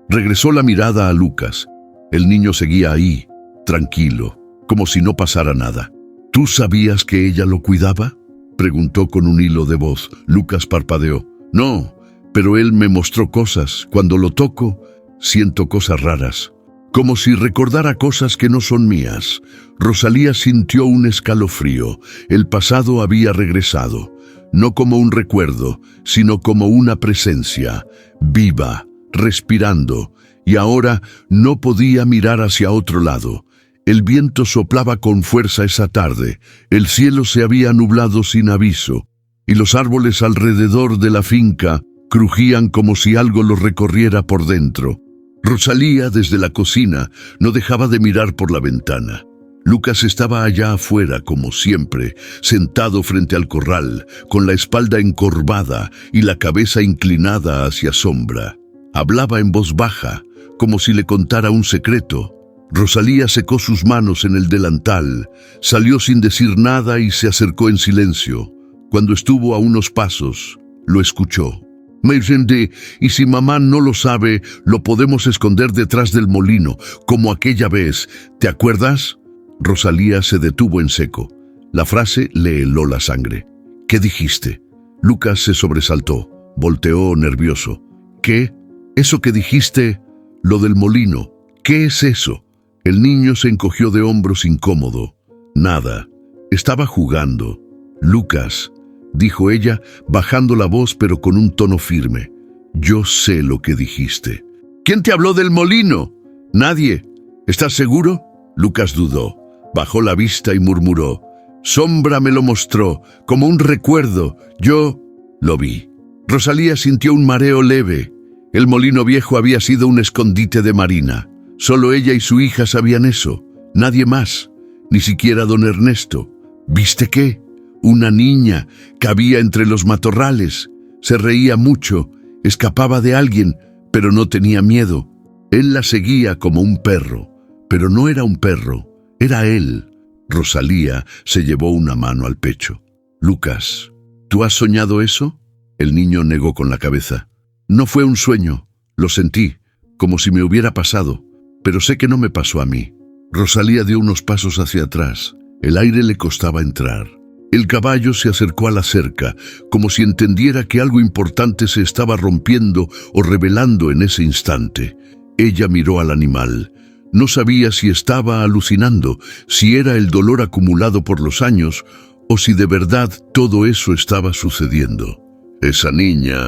Regresó la mirada a Lucas. El niño seguía ahí, tranquilo, como si no pasara nada. ¿Tú sabías que ella lo cuidaba?, preguntó con un hilo de voz. Lucas parpadeó. «No, pero él me mostró cosas. Cuando lo toco, siento cosas raras, como si recordara cosas que no son mías». Rosalía sintió un escalofrío. El pasado había regresado, no como un recuerdo, sino como una presencia, viva, respirando, y ahora no podía mirar hacia otro lado. El viento soplaba con fuerza esa tarde, el cielo se había nublado sin aviso, y los árboles alrededor de la finca crujían como si algo los recorriera por dentro. Rosalía, desde la cocina, no dejaba de mirar por la ventana. Lucas estaba allá afuera, como siempre, sentado frente al corral, con la espalda encorvada y la cabeza inclinada hacia Sombra. Hablaba en voz baja, como si le contara un secreto. Rosalía secó sus manos en el delantal, salió sin decir nada y se acercó en silencio. Cuando estuvo a unos pasos, lo escuchó. «Me entendí, y si mamá no lo sabe, lo podemos esconder detrás del molino, como aquella vez. ¿Te acuerdas?» Rosalía se detuvo en seco. La frase le heló la sangre. «¿Qué dijiste?» Lucas se sobresaltó, volteó nervioso. «¿Qué? Eso que dijiste, lo del molino, ¿qué es eso?» El niño se encogió de hombros incómodo. «Nada, estaba jugando». «Lucas», dijo ella, bajando la voz pero con un tono firme. «Yo sé lo que dijiste». «¿Quién te habló del molino?» «Nadie». «¿Estás seguro?» Lucas dudó, bajó la vista y murmuró. «Sombra me lo mostró, como un recuerdo. Yo lo vi». Rosalía sintió un mareo leve. El molino viejo había sido un escondite de Marina. Solo ella y su hija sabían eso, nadie más, ni siquiera don Ernesto. ¿Viste qué? Una niña cabía entre los matorrales, se reía mucho, escapaba de alguien, pero no tenía miedo. Él la seguía como un perro, pero no era un perro, era él. Rosalía se llevó una mano al pecho. «Lucas, ¿tú has soñado eso?» El niño negó con la cabeza. «No fue un sueño, lo sentí, como si me hubiera pasado. Pero sé que no me pasó a mí». Rosalía dio unos pasos hacia atrás. El aire le costaba entrar. El caballo se acercó a la cerca, como si entendiera que algo importante se estaba rompiendo o revelando en ese instante. Ella miró al animal. No sabía si estaba alucinando, si era el dolor acumulado por los años, o si de verdad todo eso estaba sucediendo. «Esa niña»,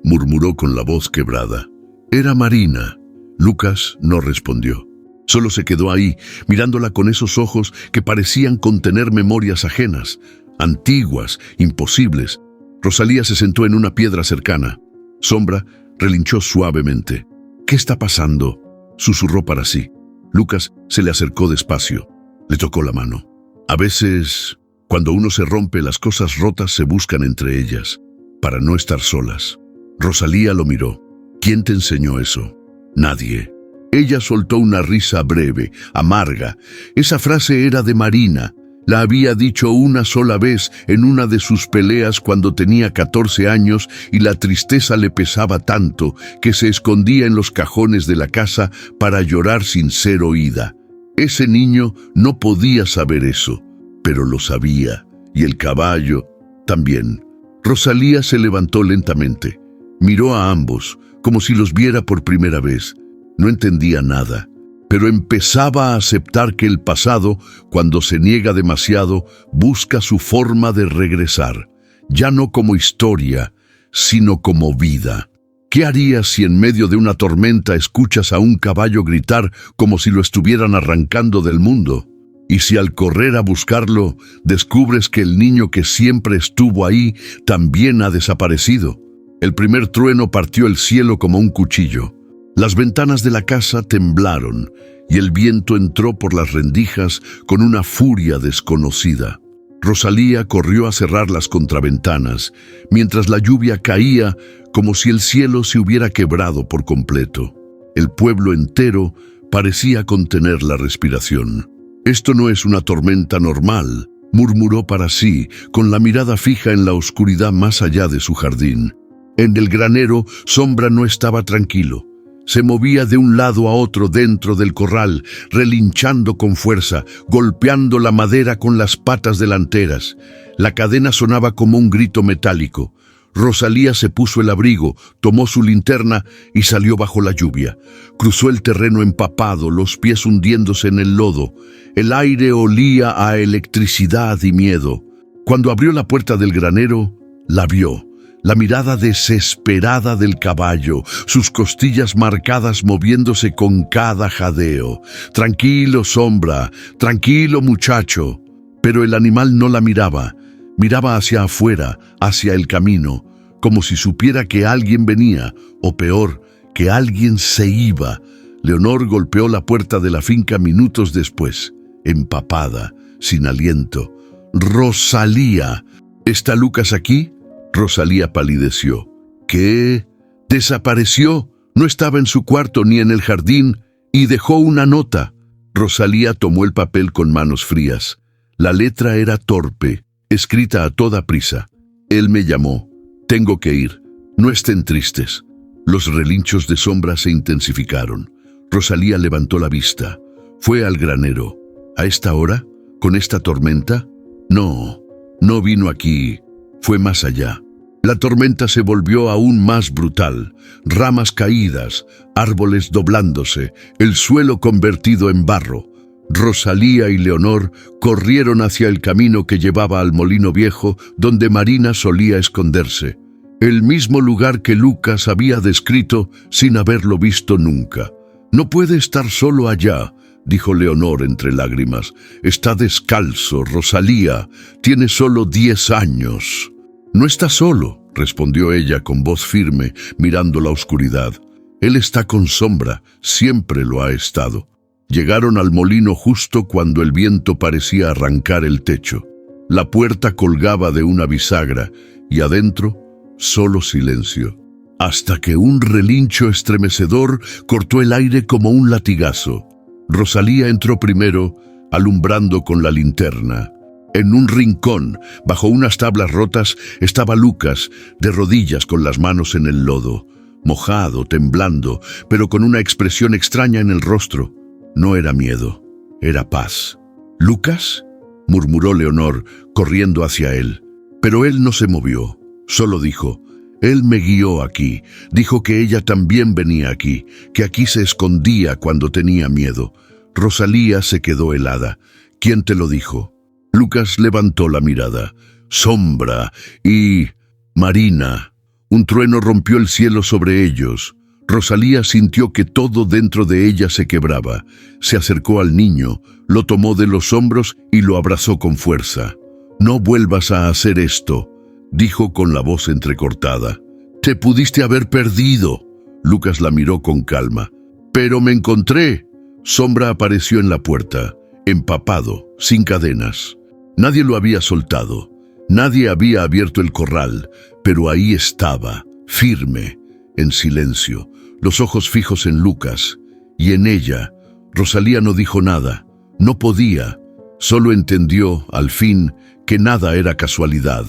murmuró con la voz quebrada. «Era Marina». Lucas no respondió. Solo se quedó ahí, mirándola con esos ojos que parecían contener memorias ajenas, antiguas, imposibles. Rosalía se sentó en una piedra cercana. Sombra relinchó suavemente. «¿Qué está pasando?», susurró para sí. Lucas se le acercó despacio. Le tocó la mano. «A veces, cuando uno se rompe, las cosas rotas se buscan entre ellas, para no estar solas». Rosalía lo miró. «¿Quién te enseñó eso?» «Nadie». Ella soltó una risa breve, amarga. Esa frase era de Marina. La había dicho una sola vez en una de sus peleas cuando tenía 14 años y la tristeza le pesaba tanto que se escondía en los cajones de la casa para llorar sin ser oída. Ese niño no podía saber eso, pero lo sabía. Y el caballo, también. Rosalía se levantó lentamente. Miró a ambos, como si los viera por primera vez. No entendía nada, pero empezaba a aceptar que el pasado, cuando se niega demasiado, busca su forma de regresar, ya no como historia, sino como vida. ¿Qué harías si en medio de una tormenta escuchas a un caballo gritar como si lo estuvieran arrancando del mundo? Y si al correr a buscarlo, descubres que el niño que siempre estuvo ahí también ha desaparecido. El primer trueno partió el cielo como un cuchillo. Las ventanas de la casa temblaron y el viento entró por las rendijas con una furia desconocida. Rosalía corrió a cerrar las contraventanas, mientras la lluvia caía como si el cielo se hubiera quebrado por completo. El pueblo entero parecía contener la respiración. «Esto no es una tormenta normal», murmuró para sí, con la mirada fija en la oscuridad más allá de su jardín. En el granero, Sombra no estaba tranquilo. Se movía de un lado a otro dentro del corral, relinchando con fuerza, golpeando la madera con las patas delanteras. La cadena sonaba como un grito metálico. Rosalía se puso el abrigo, tomó su linterna y salió bajo la lluvia. Cruzó el terreno empapado, los pies hundiéndose en el lodo. El aire olía a electricidad y miedo. Cuando abrió la puerta del granero, la vio. La mirada desesperada del caballo, sus costillas marcadas moviéndose con cada jadeo. «Tranquilo, Sombra, tranquilo, muchacho». Pero el animal no la miraba. Miraba hacia afuera, hacia el camino, como si supiera que alguien venía, o peor, que alguien se iba. Leonor golpeó la puerta de la finca minutos después, empapada, sin aliento. «Rosalía, ¿está Lucas aquí?» Rosalía palideció. «¿Qué? ¿Desapareció? No estaba en su cuarto ni en el jardín y dejó una nota». Rosalía tomó el papel con manos frías. La letra era torpe, escrita a toda prisa. «Él me llamó. Tengo que ir. No estén tristes». Los relinchos de Sombra se intensificaron. Rosalía levantó la vista. Fue al granero. ¿A esta hora? ¿Con esta tormenta? No, no vino aquí. Fue más allá. La tormenta se volvió aún más brutal. Ramas caídas, árboles doblándose, el suelo convertido en barro. Rosalía y Leonor corrieron hacia el camino que llevaba al molino viejo, donde Marina solía esconderse. El mismo lugar que Lucas había descrito sin haberlo visto nunca. «No puede estar solo allá», dijo Leonor entre lágrimas. «Está descalzo, Rosalía. Tiene solo 10 años». «No está solo», respondió ella con voz firme, mirando la oscuridad. «Él está con Sombra, siempre lo ha estado». Llegaron al molino justo cuando el viento parecía arrancar el techo. La puerta colgaba de una bisagra y adentro solo silencio. Hasta que un relincho estremecedor cortó el aire como un latigazo. Rosalía entró primero, alumbrando con la linterna. En un rincón, bajo unas tablas rotas, estaba Lucas, de rodillas con las manos en el lodo, mojado, temblando, pero con una expresión extraña en el rostro. No era miedo, era paz. «¿Lucas?», murmuró Leonor, corriendo hacia él. Pero él no se movió, solo dijo: «Él me guió aquí, dijo que ella también venía aquí, que aquí se escondía cuando tenía miedo». Rosalía se quedó helada. «¿Quién te lo dijo?». Lucas levantó la mirada. «Sombra y Marina». Un trueno rompió el cielo sobre ellos. Rosalía sintió que todo dentro de ella se quebraba. Se acercó al niño, lo tomó de los hombros y lo abrazó con fuerza. «No vuelvas a hacer esto», dijo con la voz entrecortada. «Te pudiste haber perdido». Lucas la miró con calma. «Pero me encontré». Sombra apareció en la puerta, empapado, sin cadenas. Nadie lo había soltado. Nadie había abierto el corral, pero ahí estaba, firme, en silencio, los ojos fijos en Lucas. Y en ella, Rosalía no dijo nada. No podía. Solo entendió, al fin, que nada era casualidad,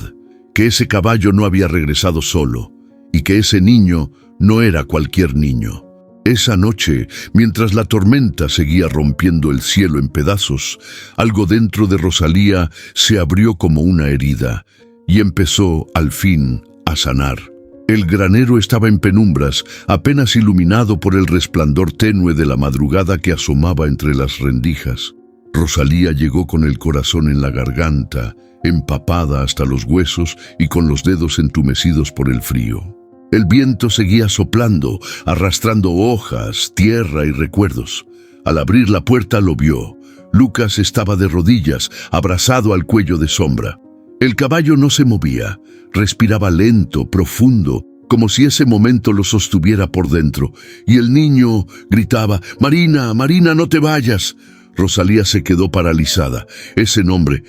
que ese caballo no había regresado solo, y que ese niño no era cualquier niño. Esa noche, mientras la tormenta seguía rompiendo el cielo en pedazos, algo dentro de Rosalía se abrió como una herida. y empezó, al fin, a sanar. El granero estaba en penumbras, apenas iluminado por el resplandor tenue de la madrugada que asomaba entre las rendijas. Rosalía llegó con el corazón en la garganta, empapada hasta los huesos y con los dedos entumecidos por el frío. El viento seguía soplando, arrastrando hojas, tierra y recuerdos. Al abrir la puerta lo vio. Lucas estaba de rodillas, abrazado al cuello de Sombra. El caballo no se movía, respiraba lento, profundo, como si ese momento lo sostuviera por dentro, y el niño gritaba: «Marina, Marina, no te vayas». Rosalía se quedó paralizada. Ese nombre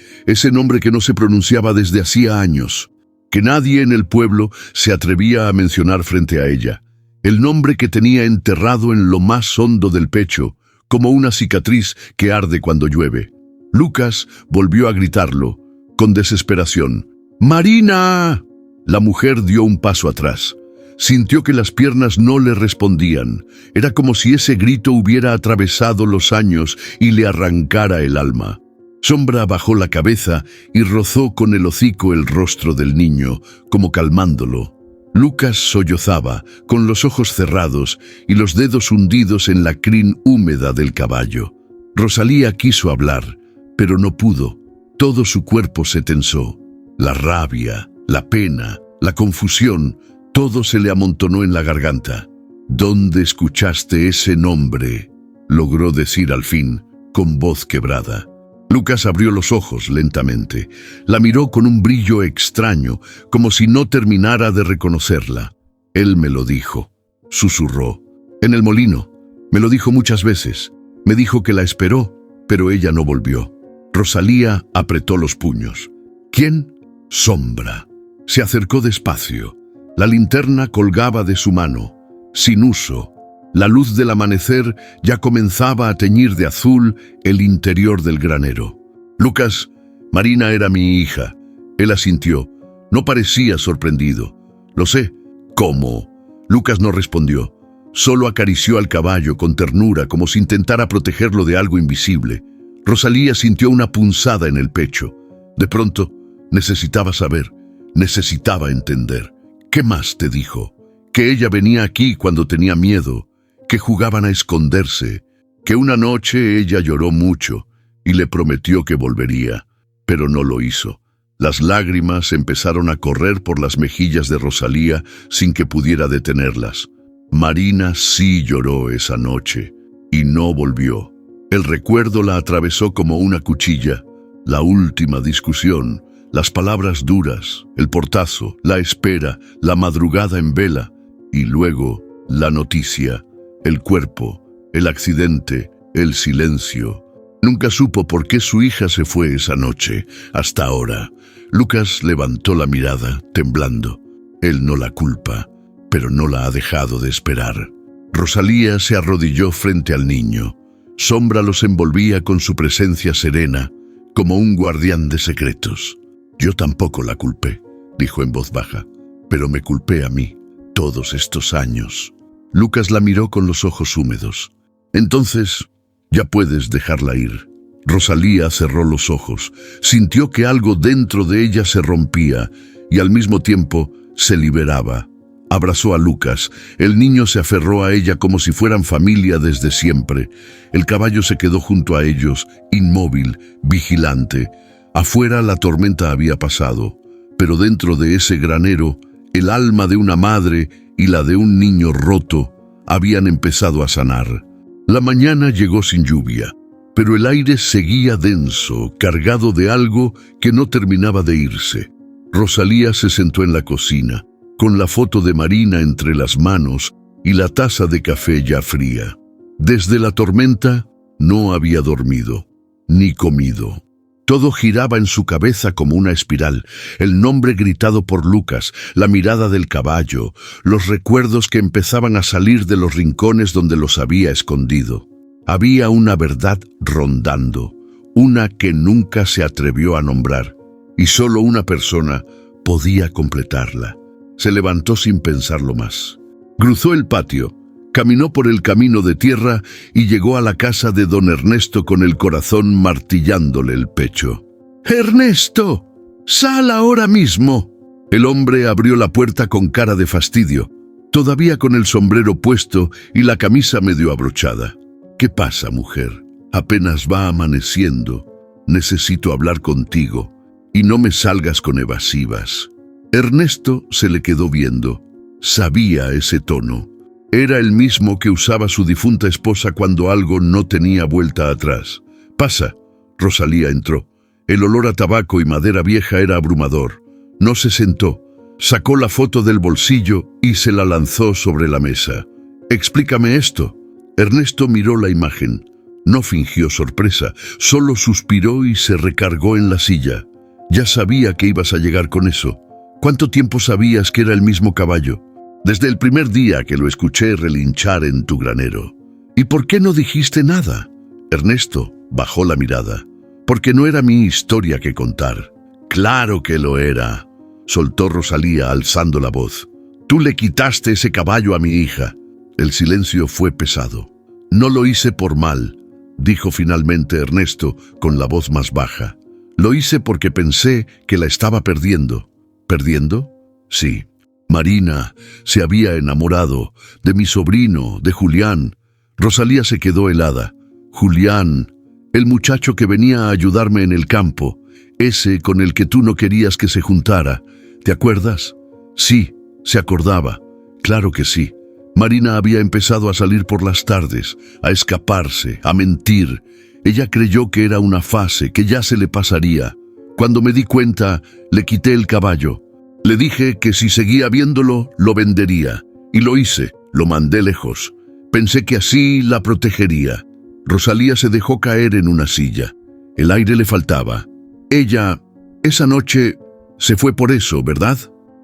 que no se pronunciaba desde hacía años, que nadie en el pueblo se atrevía a mencionar frente a ella. El nombre que tenía enterrado en lo más hondo del pecho, como una cicatriz que arde cuando llueve. Lucas volvió a gritarlo, con desesperación: «¡Marina!». La mujer dio un paso atrás. Sintió que las piernas no le respondían. Era como si ese grito hubiera atravesado los años y le arrancara el alma. Sombra bajó la cabeza y rozó con el hocico el rostro del niño, como calmándolo. Lucas sollozaba, con los ojos cerrados y los dedos hundidos en la crin húmeda del caballo. Rosalía quiso hablar, pero no pudo. Todo su cuerpo se tensó. La rabia, la pena, la confusión, todo se le amontonó en la garganta. «¿Dónde escuchaste ese nombre?», logró decir al fin, con voz quebrada. Lucas abrió los ojos lentamente. La miró con un brillo extraño, como si no terminara de reconocerla. «Él me lo dijo», susurró. «En el molino. Me lo dijo muchas veces. Me dijo que la esperó, pero ella no volvió». Rosalía apretó los puños. «¿Quién?». «Sombra». Se acercó despacio. La linterna colgaba de su mano, sin uso. La luz del amanecer ya comenzaba a teñir de azul el interior del granero. «Lucas, Marina era mi hija». Él asintió. No parecía sorprendido. «Lo sé». «¿Cómo?». Lucas no respondió. Solo acarició al caballo con ternura, como si intentara protegerlo de algo invisible. Rosalía sintió una punzada en el pecho. De pronto, necesitaba saber, necesitaba entender. «¿Qué más te dijo?». «Que ella venía aquí cuando tenía miedo, que jugaban a esconderse, que una noche ella lloró mucho y le prometió que volvería, pero no lo hizo». Las lágrimas empezaron a correr por las mejillas de Rosalía sin que pudiera detenerlas. Marina sí lloró esa noche y no volvió. El recuerdo la atravesó como una cuchilla. La última discusión, las palabras duras, el portazo, la espera, la madrugada en vela, y luego la noticia, el cuerpo, el accidente, el silencio. Nunca supo por qué su hija se fue esa noche, hasta ahora. Lucas levantó la mirada, temblando. Él no la culpa, pero no la ha dejado de esperar. Rosalía se arrodilló frente al niño. Sombra los envolvía con su presencia serena, como un guardián de secretos. «Yo tampoco la culpé», dijo en voz baja, «pero me culpé a mí, todos estos años». Lucas la miró con los ojos húmedos. «Entonces, ya puedes dejarla ir». Rosalía cerró los ojos. Sintió que algo dentro de ella se rompía y al mismo tiempo se liberaba. Abrazó a Lucas. El niño se aferró a ella como si fueran familia desde siempre. El caballo se quedó junto a ellos, inmóvil, vigilante. Afuera la tormenta había pasado, pero dentro de ese granero, el alma de una madre y la de un niño roto habían empezado a sanar. La mañana llegó sin lluvia, pero el aire seguía denso, cargado de algo que no terminaba de irse. Rosalía se sentó en la cocina, con la foto de Marina entre las manos y la taza de café ya fría. Desde la tormenta no había dormido, ni comido. Todo giraba en su cabeza como una espiral, el nombre gritado por Lucas, la mirada del caballo, los recuerdos que empezaban a salir de los rincones donde los había escondido. Había una verdad rondando, una que nunca se atrevió a nombrar, y solo una persona podía completarla. Se levantó sin pensarlo más. Cruzó el patio, caminó por el camino de tierra y llegó a la casa de don Ernesto con el corazón martillándole el pecho. «¡Ernesto!». ¡Sal ahora mismo! El hombre abrió la puerta con cara de fastidio, todavía con el sombrero puesto y la camisa medio abrochada. ¿Qué pasa, mujer? Apenas va amaneciendo. Necesito hablar contigo y no me salgas con evasivas. Ernesto se le quedó viendo. Sabía ese tono. Era el mismo que usaba su difunta esposa cuando algo no tenía vuelta atrás. «Pasa». Rosalía entró. El olor a tabaco y madera vieja era abrumador. No se sentó. Sacó la foto del bolsillo y se la lanzó sobre la mesa. «Explícame esto». Ernesto miró la imagen. No fingió sorpresa, solo suspiró y se recargó en la silla. «Ya sabía que ibas a llegar con eso. ¿Cuánto tiempo sabías que era el mismo caballo?» «Desde el primer día que lo escuché relinchar en tu granero». «¿Y por qué no dijiste nada?» Ernesto bajó la mirada. «Porque no era mi historia que contar». «Claro que lo era», soltó Rosalía alzando la voz. «Tú le quitaste ese caballo a mi hija». El silencio fue pesado. «No lo hice por mal», dijo finalmente Ernesto con la voz más baja. «Lo hice porque pensé que la estaba perdiendo». «¿Perdiendo?» «Sí. Marina se había enamorado de mi sobrino, de Julián». Rosalía se quedó helada. «Julián, el muchacho que venía a ayudarme en el campo, ese con el que tú no querías que se juntara. ¿Te acuerdas?» Sí, se acordaba. Claro que sí. Marina había empezado a salir por las tardes, a escaparse, a mentir. Ella creyó que era una fase, que ya se le pasaría. Cuando me di cuenta, le quité el caballo. Le dije que si seguía viéndolo, lo vendería. Y lo hice, lo mandé lejos. Pensé que así la protegería». Rosalía se dejó caer en una silla. El aire le faltaba. «Ella, esa noche, se fue por eso, ¿verdad?»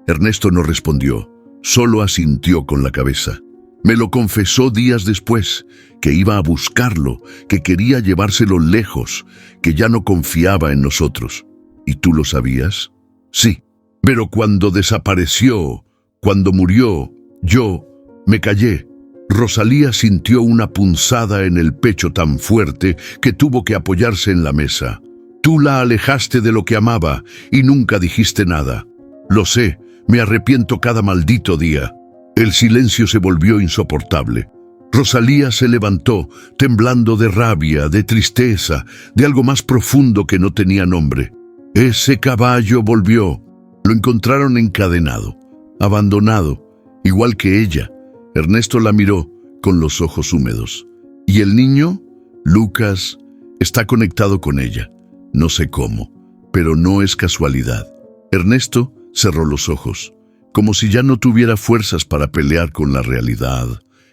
Ernesto no respondió, solo asintió con la cabeza. «Me lo confesó días después, que iba a buscarlo, que quería llevárselo lejos, que ya no confiaba en nosotros». «¿Y tú lo sabías?» «Sí, pero cuando desapareció, cuando murió, yo me callé». Rosalía sintió una punzada en el pecho tan fuerte que tuvo que apoyarse en la mesa. «Tú la alejaste de lo que amaba y nunca dijiste nada». «Lo sé, me arrepiento cada maldito día». El silencio se volvió insoportable. Rosalía se levantó, temblando de rabia, de tristeza, de algo más profundo que no tenía nombre. Ese caballo volvió. Lo encontraron encadenado, abandonado, igual que ella. Ernesto la miró con los ojos húmedos. «¿Y el niño?» «Lucas está conectado con ella. No sé cómo, pero no es casualidad». Ernesto cerró los ojos, como si ya no tuviera fuerzas para pelear con la realidad.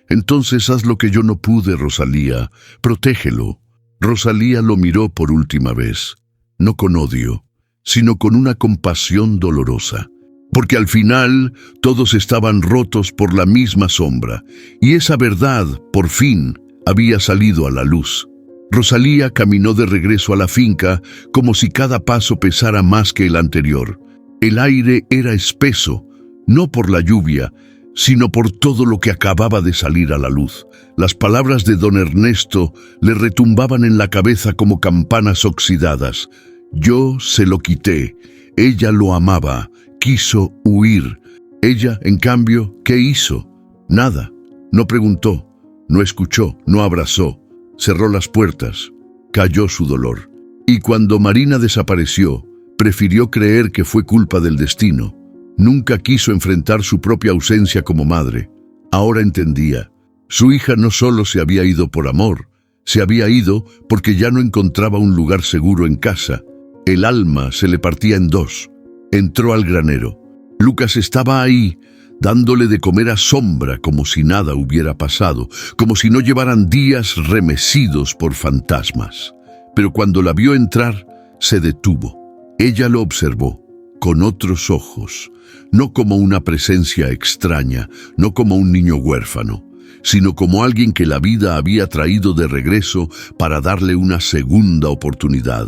«Entonces haz lo que yo no pude, Rosalía. Protégelo». Rosalía lo miró por última vez, no con odio, sino con una compasión dolorosa. Porque al final todos estaban rotos por la misma sombra, y esa verdad, por fin, había salido a la luz. Rosalía caminó de regreso a la finca como si cada paso pesara más que el anterior. El aire era espeso, no por la lluvia, sino por todo lo que acababa de salir a la luz. Las palabras de don Ernesto le retumbaban en la cabeza como campanas oxidadas. «Yo se lo quité, ella lo amaba». Quiso huir. Ella, en cambio, ¿qué hizo? Nada. No preguntó, no escuchó, no abrazó. Cerró las puertas. Calló su dolor. Y cuando Marina desapareció, prefirió creer que fue culpa del destino. Nunca quiso enfrentar su propia ausencia como madre. Ahora entendía. Su hija no solo se había ido por amor, se había ido porque ya no encontraba un lugar seguro en casa. El alma se le partía en dos. Entró al granero. Lucas estaba ahí, dándole de comer a sombra como si nada hubiera pasado, como si no llevaran días remecidos por fantasmas. Pero cuando la vio entrar, se detuvo. Ella lo observó, con otros ojos, no como una presencia extraña, no como un niño huérfano, sino como alguien que la vida había traído de regreso para darle una segunda oportunidad.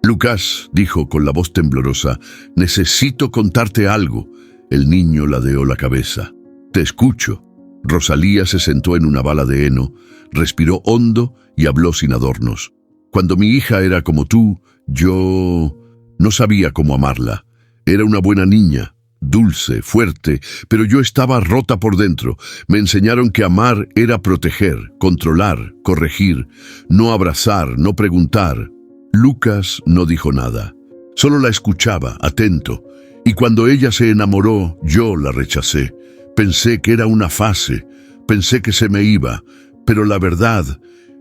«Lucas», dijo con la voz temblorosa, «necesito contarte algo». El niño ladeó la cabeza. «Te escucho». Rosalía se sentó en una bala de heno, respiró hondo y habló sin adornos. «Cuando mi hija era como tú, yo No sabía cómo amarla. Era una buena niña, dulce, fuerte, pero yo estaba rota por dentro. Me enseñaron que amar era proteger, controlar, corregir, no abrazar, no preguntar. Lucas no dijo nada. Solo la escuchaba, atento. Y cuando ella se enamoró, yo la rechacé. Pensé que era una fase, pensé que se me iba, pero la verdad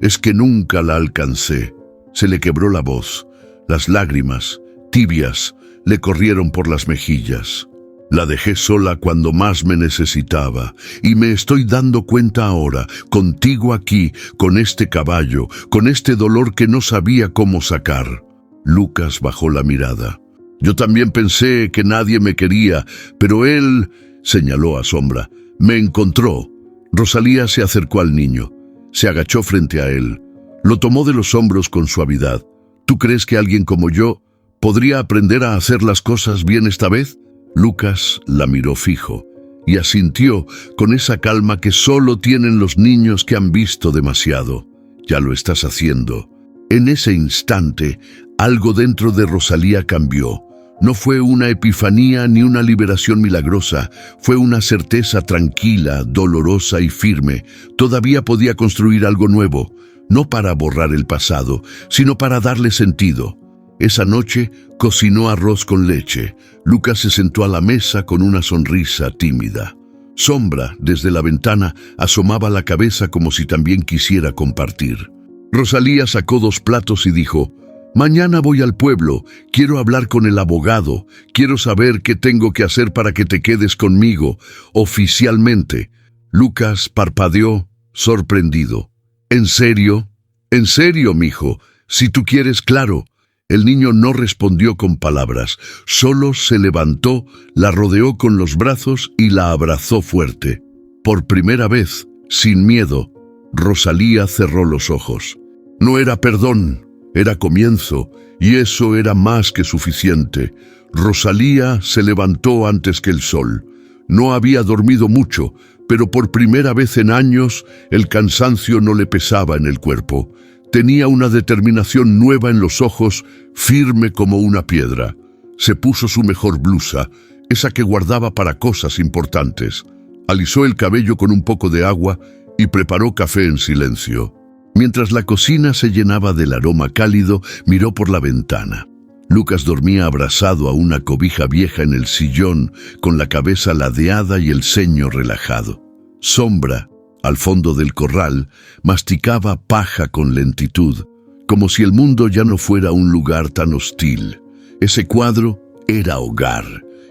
es que nunca la alcancé. Se le quebró la voz. Las lágrimas, tibias, le corrieron por las mejillas. La dejé sola cuando más me necesitaba, y me estoy dando cuenta ahora, contigo aquí, con este caballo, con este dolor que no sabía cómo sacar. Lucas bajó la mirada. Yo también pensé que nadie me quería, pero él, señaló a Sombra, me encontró. Rosalía se acercó al niño, se agachó frente a él, lo tomó de los hombros con suavidad. ¿Tú crees que alguien como yo podría aprender a hacer las cosas bien esta vez? Lucas la miró fijo y asintió con esa calma que solo tienen los niños que han visto demasiado. Ya lo estás haciendo. En ese instante, algo dentro de Rosalía cambió. No fue una epifanía ni una liberación milagrosa, fue una certeza tranquila, dolorosa y firme. Todavía podía construir algo nuevo, no para borrar el pasado, sino para darle sentido. Esa noche cocinó arroz con leche. Lucas se sentó a la mesa con una sonrisa tímida. Sombra, desde la ventana, asomaba la cabeza como si también quisiera compartir. Rosalía sacó 2 platos y dijo: «Mañana voy al pueblo, quiero hablar con el abogado, quiero saber qué tengo que hacer para que te quedes conmigo, oficialmente». Lucas parpadeó, sorprendido. «¿En serio? ¿En serio, mijo? Si tú quieres, claro». El niño no respondió con palabras, solo se levantó, la rodeó con los brazos y la abrazó fuerte. Por primera vez, sin miedo, Rosalía cerró los ojos. No era perdón, era comienzo, y eso era más que suficiente. Rosalía se levantó antes que el sol. No había dormido mucho, pero por primera vez en años el cansancio no le pesaba en el cuerpo. Tenía una determinación nueva en los ojos, firme como una piedra. Se puso su mejor blusa, esa que guardaba para cosas importantes. Alisó el cabello con un poco de agua y preparó café en silencio. Mientras la cocina se llenaba del aroma cálido, miró por la ventana. Lucas dormía abrazado a una cobija vieja en el sillón, con la cabeza ladeada y el ceño relajado. Sombra, al fondo del corral, masticaba paja con lentitud, como si el mundo ya no fuera un lugar tan hostil. Ese cuadro era hogar,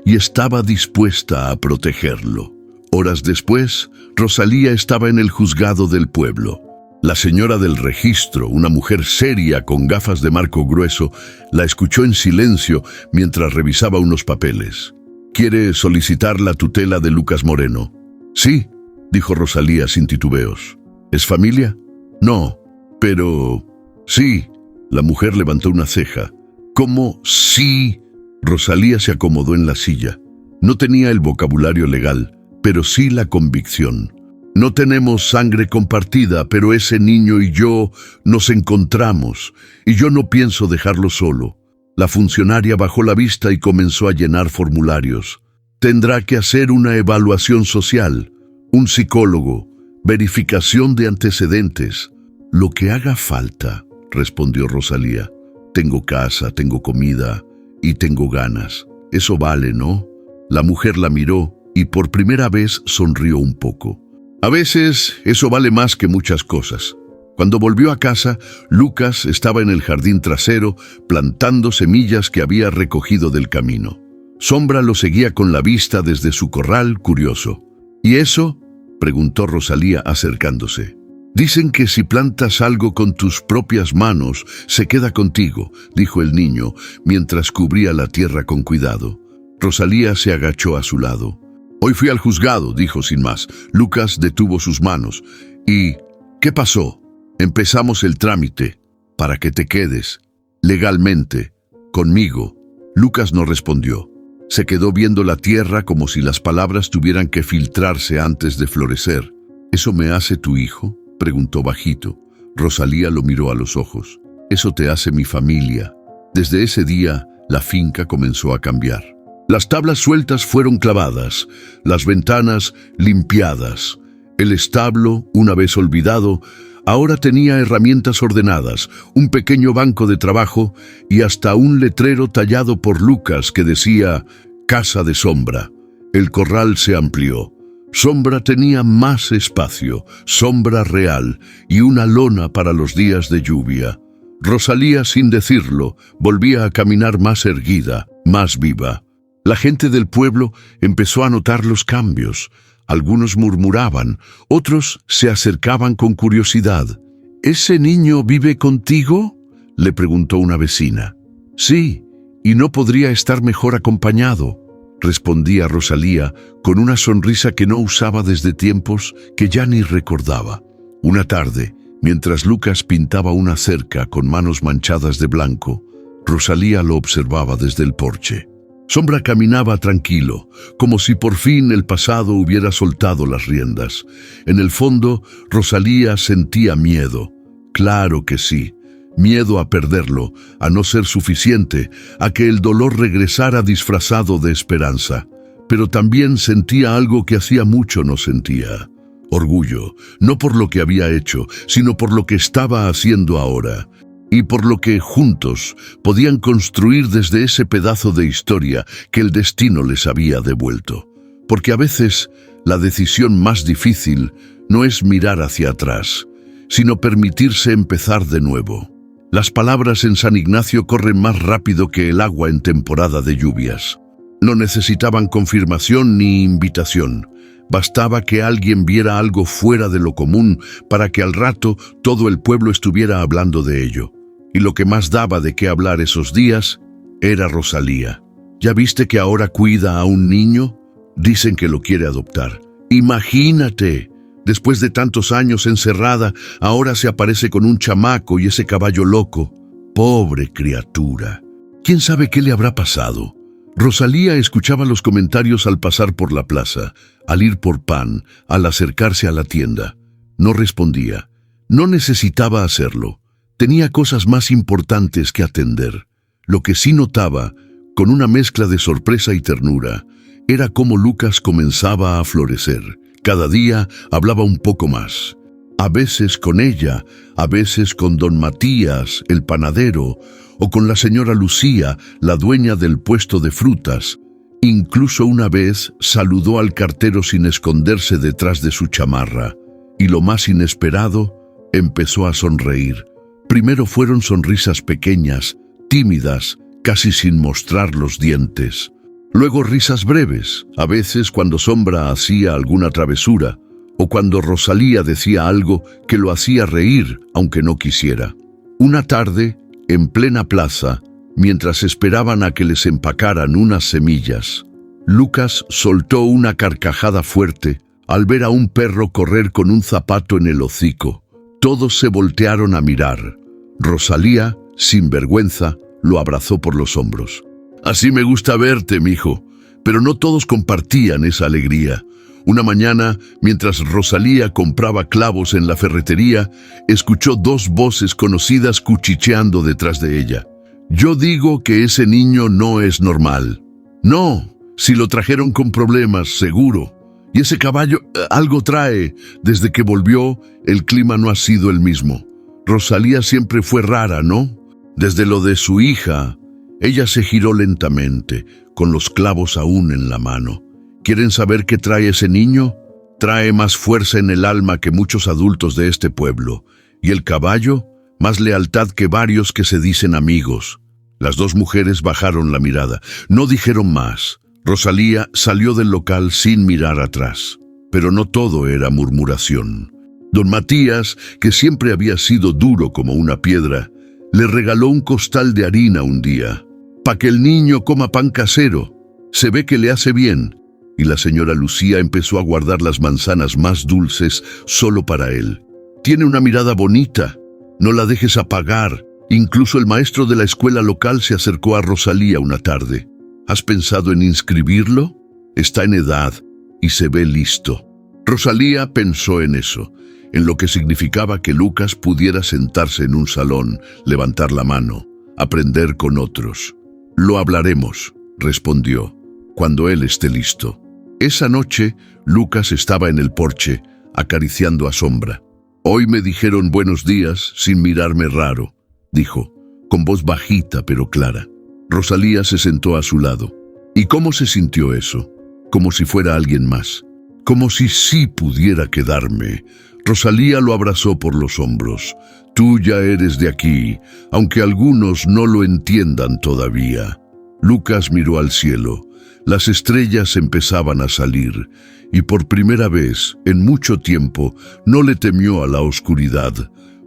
y estaba dispuesta a protegerlo. Horas después, Rosalía estaba en el juzgado del pueblo. La señora del registro, una mujer seria con gafas de marco grueso, la escuchó en silencio mientras revisaba unos papeles. «¿Quiere solicitar la tutela de Lucas Moreno?» «Sí», dijo Rosalía sin titubeos. «¿Es familia?» «No, pero...» «Sí», la mujer levantó una ceja. «¿Cómo sí?» Rosalía se acomodó en la silla. No tenía el vocabulario legal, pero sí la convicción. «No tenemos sangre compartida, pero ese niño y yo nos encontramos, y yo no pienso dejarlo solo». La funcionaria bajó la vista y comenzó a llenar formularios. «Tendrá que hacer una evaluación social, un psicólogo, verificación de antecedentes». «Lo que haga falta», respondió Rosalía. «Tengo casa, tengo comida y tengo ganas. Eso vale, ¿no?» La mujer la miró y por primera vez sonrió un poco. «A veces eso vale más que muchas cosas». Cuando volvió a casa, Lucas estaba en el jardín trasero plantando semillas que había recogido del camino. Sombra lo seguía con la vista desde su corral, curioso. «¿Y eso?», preguntó Rosalía acercándose. «Dicen que si plantas algo con tus propias manos, se queda contigo», dijo el niño, mientras cubría la tierra con cuidado. Rosalía se agachó a su lado. «Hoy fui al juzgado», dijo sin más. Lucas detuvo sus manos. «¿Y qué pasó?» «Empezamos el trámite para que te quedes, legalmente, conmigo». Lucas no respondió. Se quedó viendo la tierra como si las palabras tuvieran que filtrarse antes de florecer. «¿Eso me hace tu hijo?», preguntó bajito. Rosalía lo miró a los ojos. «Eso te hace mi familia». Desde ese día, la finca comenzó a cambiar. Las tablas sueltas fueron clavadas, las ventanas limpiadas. El establo, una vez olvidado, ahora tenía herramientas ordenadas, un pequeño banco de trabajo y hasta un letrero tallado por Lucas que decía «Casa de Sombra». El corral se amplió. Sombra tenía más espacio, sombra real y una lona para los días de lluvia. Rosalía, sin decirlo, volvía a caminar más erguida, más viva. La gente del pueblo empezó a notar los cambios. Algunos murmuraban, otros se acercaban con curiosidad. «¿Ese niño vive contigo?», le preguntó una vecina. «Sí, y no podría estar mejor acompañado», respondía Rosalía con una sonrisa que no usaba desde tiempos que ya ni recordaba. Una tarde, mientras Lucas pintaba una cerca con manos manchadas de blanco, Rosalía lo observaba desde el porche. Sombra caminaba tranquilo, como si por fin el pasado hubiera soltado las riendas. En el fondo, Rosalía sentía miedo. Claro que sí. Miedo a perderlo, a no ser suficiente, a que el dolor regresara disfrazado de esperanza. Pero también sentía algo que hacía mucho no sentía. Orgullo, no por lo que había hecho, sino por lo que estaba haciendo ahora. Y por lo que juntos podían construir desde ese pedazo de historia que el destino les había devuelto. Porque a veces la decisión más difícil no es mirar hacia atrás, sino permitirse empezar de nuevo. Las palabras en San Ignacio corren más rápido que el agua en temporada de lluvias. No necesitaban confirmación ni invitación. Bastaba que alguien viera algo fuera de lo común para que al rato todo el pueblo estuviera hablando de ello. Y lo que más daba de qué hablar esos días era Rosalía. ¿Ya viste que ahora cuida a un niño? Dicen que lo quiere adoptar. Imagínate. Después de tantos años encerrada, ahora se aparece con un chamaco y ese caballo loco. Pobre criatura. ¿Quién sabe qué le habrá pasado? Rosalía escuchaba los comentarios al pasar por la plaza, al ir por pan, al acercarse a la tienda. No respondía. No necesitaba hacerlo. Tenía cosas más importantes que atender. Lo que sí notaba, con una mezcla de sorpresa y ternura, era cómo Lucas comenzaba a florecer. Cada día hablaba un poco más. A veces con ella, a veces con don Matías, el panadero, o con la señora Lucía, la dueña del puesto de frutas. Incluso una vez saludó al cartero sin esconderse detrás de su chamarra. Y lo más inesperado, empezó a sonreír. Primero fueron sonrisas pequeñas, tímidas, casi sin mostrar los dientes. Luego risas breves, a veces cuando Sombra hacía alguna travesura, o cuando Rosalía decía algo que lo hacía reír, aunque no quisiera. Una tarde, en plena plaza, mientras esperaban a que les empacaran unas semillas, Lucas soltó una carcajada fuerte al ver a un perro correr con un zapato en el hocico. Todos se voltearon a mirar. Rosalía, sin vergüenza, lo abrazó por los hombros. «Así me gusta verte, mijo». Pero no todos compartían esa alegría. Una mañana, mientras Rosalía compraba clavos en la ferretería, escuchó dos voces conocidas cuchicheando detrás de ella. «Yo digo que ese niño no es normal». «No, si lo trajeron con problemas, seguro. Y ese caballo algo trae. Desde que volvió, el clima no ha sido el mismo. Rosalía siempre fue rara, ¿no? Desde lo de su hija». Ella se giró lentamente, con los clavos aún en la mano. ¿Quieren saber qué trae ese niño? Trae más fuerza en el alma que muchos adultos de este pueblo. ¿Y el caballo? Más lealtad que varios que se dicen amigos. Las dos mujeres bajaron la mirada. No dijeron más. Rosalía salió del local sin mirar atrás. Pero no todo era murmuración. Don Matías, que siempre había sido duro como una piedra, le regaló un costal de harina un día. «Pa' que el niño coma pan casero. Se ve que le hace bien». Y la señora Lucía empezó a guardar las manzanas más dulces solo para él. «Tiene una mirada bonita. No la dejes apagar». Incluso el maestro de la escuela local se acercó a Rosalía una tarde. «¿Has pensado en inscribirlo? Está en edad y se ve listo». Rosalía pensó en eso, en lo que significaba que Lucas pudiera sentarse en un salón, levantar la mano, aprender con otros. Lo hablaremos, respondió, cuando él esté listo. Esa noche, Lucas estaba en el porche, acariciando a Sombra. Hoy me dijeron buenos días sin mirarme raro, dijo, con voz bajita pero clara. Rosalía se sentó a su lado. ¿Y cómo se sintió eso? Como si fuera alguien más. Como si sí pudiera quedarme. Rosalía lo abrazó por los hombros. Tú ya eres de aquí, aunque algunos no lo entiendan todavía. Lucas miró al cielo. Las estrellas empezaban a salir, y por primera vez, en mucho tiempo, no le temió a la oscuridad,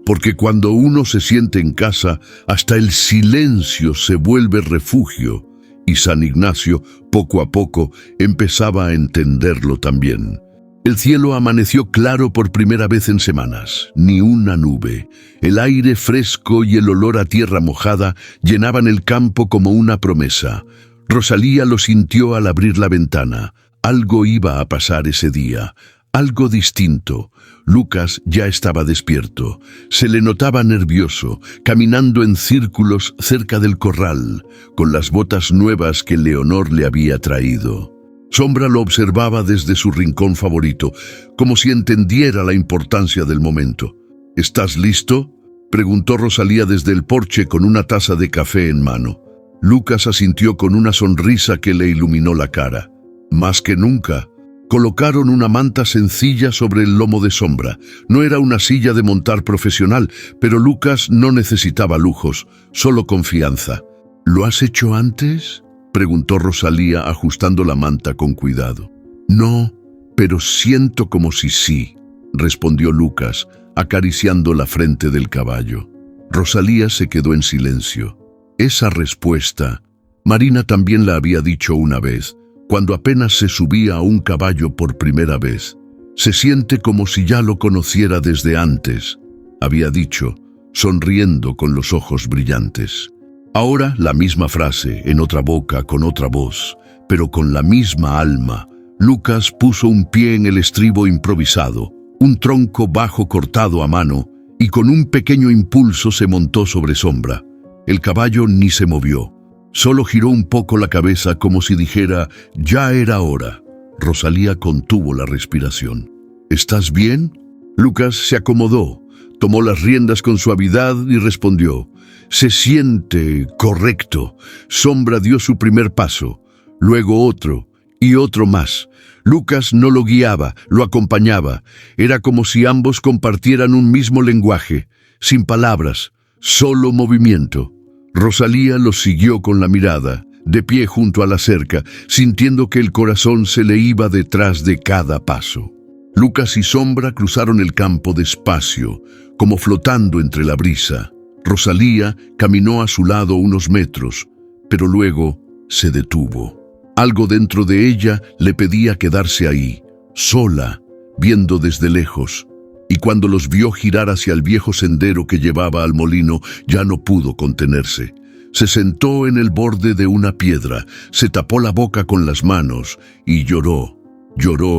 porque cuando uno se siente en casa, hasta el silencio se vuelve refugio, y San Ignacio, poco a poco, empezaba a entenderlo también. El cielo amaneció claro por primera vez en semanas, ni una nube. El aire fresco y el olor a tierra mojada llenaban el campo como una promesa. Rosalía lo sintió al abrir la ventana. Algo iba a pasar ese día, algo distinto. Lucas ya estaba despierto. Se le notaba nervioso, caminando en círculos cerca del corral, con las botas nuevas que Leonor le había traído. Sombra lo observaba desde su rincón favorito, como si entendiera la importancia del momento. ¿Estás listo?, preguntó Rosalía desde el porche con una taza de café en mano. Lucas asintió con una sonrisa que le iluminó la cara. Más que nunca. Colocaron una manta sencilla sobre el lomo de Sombra. No era una silla de montar profesional, pero Lucas no necesitaba lujos, solo confianza. ¿Lo has hecho antes?, preguntó Rosalía ajustando la manta con cuidado. No, pero siento como si sí, respondió Lucas, acariciando la frente del caballo. Rosalía se quedó en silencio. Esa respuesta, Marina también la había dicho una vez, cuando apenas se subía a un caballo por primera vez. Se siente como si ya lo conociera desde antes, había dicho, sonriendo con los ojos brillantes. Ahora la misma frase, en otra boca, con otra voz, pero con la misma alma. Lucas puso un pie en el estribo improvisado, un tronco bajo cortado a mano, y con un pequeño impulso se montó sobre Sombra. El caballo ni se movió, solo giró un poco la cabeza como si dijera, ya era hora. Rosalía contuvo la respiración. ¿Estás bien? Lucas se acomodó, tomó las riendas con suavidad y respondió, se siente correcto. Sombra dio su primer paso, luego otro y otro más. Lucas no lo guiaba, lo acompañaba. Era como si ambos compartieran un mismo lenguaje, sin palabras, solo movimiento. Rosalía los siguió con la mirada, de pie junto a la cerca, sintiendo que el corazón se le iba detrás de cada paso. Lucas y Sombra cruzaron el campo despacio, como flotando entre la brisa. Rosalía caminó a su lado unos metros, pero luego se detuvo. Algo dentro de ella le pedía quedarse ahí, sola, viendo desde lejos. Y cuando los vio girar hacia el viejo sendero que llevaba al molino, ya no pudo contenerse. Se sentó en el borde de una piedra, se tapó la boca con las manos y lloró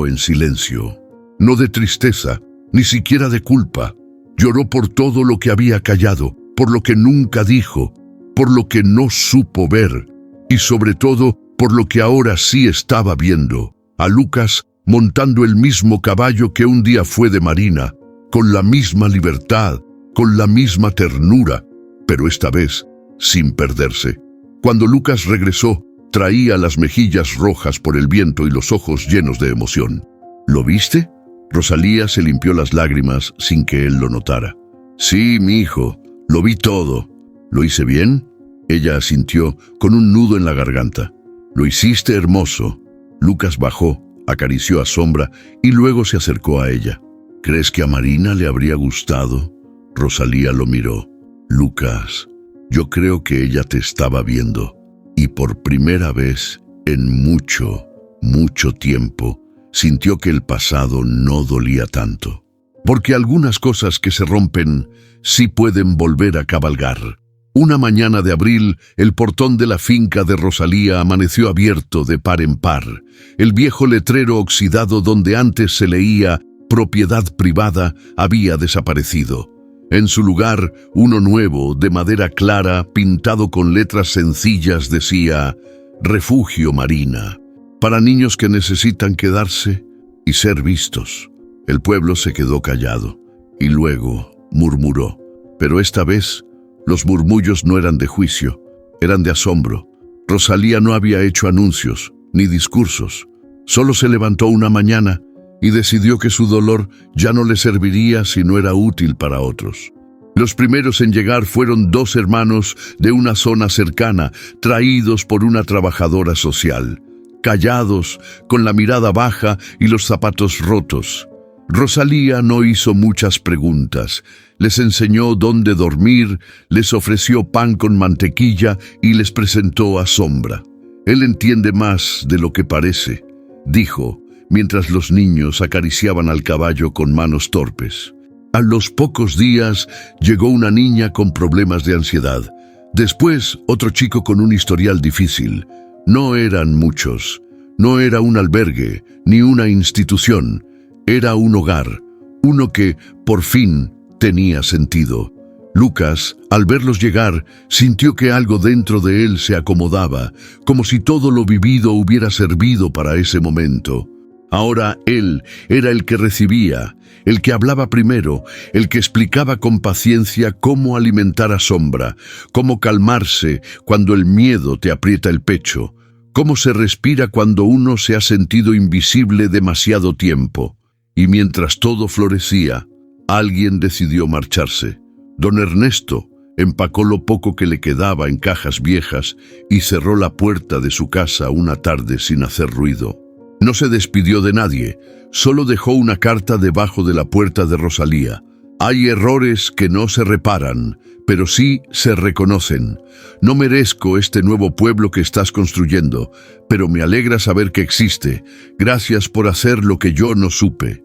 en silencio. No de tristeza, ni siquiera de culpa. Lloró por todo lo que había callado, por lo que nunca dijo, por lo que no supo ver, y sobre todo por lo que ahora sí estaba viendo, a Lucas montando el mismo caballo que un día fue de Marina, con la misma libertad, con la misma ternura, pero esta vez sin perderse. Cuando Lucas regresó, traía las mejillas rojas por el viento y los ojos llenos de emoción. ¿Lo viste? Rosalía se limpió las lágrimas sin que él lo notara. Sí, mi hijo, lo vi todo. ¿Lo hice bien? Ella asintió con un nudo en la garganta. Lo hiciste hermoso. Lucas bajó, acarició a Sombra y luego se acercó a ella. ¿Crees que a Marina le habría gustado? Rosalía lo miró. Lucas, yo creo que ella te estaba viendo y por primera vez en mucho, mucho tiempo sintió que el pasado no dolía tanto. Porque algunas cosas que se rompen sí pueden volver a cabalgar. Una mañana de abril, el portón de la finca de Rosalía amaneció abierto de par en par. El viejo letrero oxidado donde antes se leía «Propiedad privada» había desaparecido. En su lugar, uno nuevo, de madera clara, pintado con letras sencillas, decía «Refugio Marina», para niños que necesitan quedarse y ser vistos. El pueblo se quedó callado y luego murmuró. Pero esta vez, los murmullos no eran de juicio, eran de asombro. Rosalía no había hecho anuncios ni discursos. Solo se levantó una mañana y decidió que su dolor ya no le serviría si no era útil para otros. Los primeros en llegar fueron 2 hermanos de una zona cercana, traídos por una trabajadora social, callados, con la mirada baja y los zapatos rotos. Rosalía no hizo muchas preguntas. Les enseñó dónde dormir, les ofreció pan con mantequilla y les presentó a Sombra. «Él entiende más de lo que parece», dijo, mientras los niños acariciaban al caballo con manos torpes. A los pocos días llegó una niña con problemas de ansiedad. Después, otro chico con un historial difícil. No eran muchos. No era un albergue, ni una institución. Era un hogar, uno que, por fin, tenía sentido. Lucas, al verlos llegar, sintió que algo dentro de él se acomodaba, como si todo lo vivido hubiera servido para ese momento. Ahora él era el que recibía, el que hablaba primero, el que explicaba con paciencia cómo alimentar a Sombra, cómo calmarse cuando el miedo te aprieta el pecho, cómo se respira cuando uno se ha sentido invisible demasiado tiempo. Y mientras todo florecía, alguien decidió marcharse. Don Ernesto empacó lo poco que le quedaba en cajas viejas y cerró la puerta de su casa una tarde sin hacer ruido. No se despidió de nadie, solo dejó una carta debajo de la puerta de Rosalía. «Hay errores que no se reparan, pero sí se reconocen. No merezco este nuevo pueblo que estás construyendo, pero me alegra saber que existe. Gracias por hacer lo que yo no supe.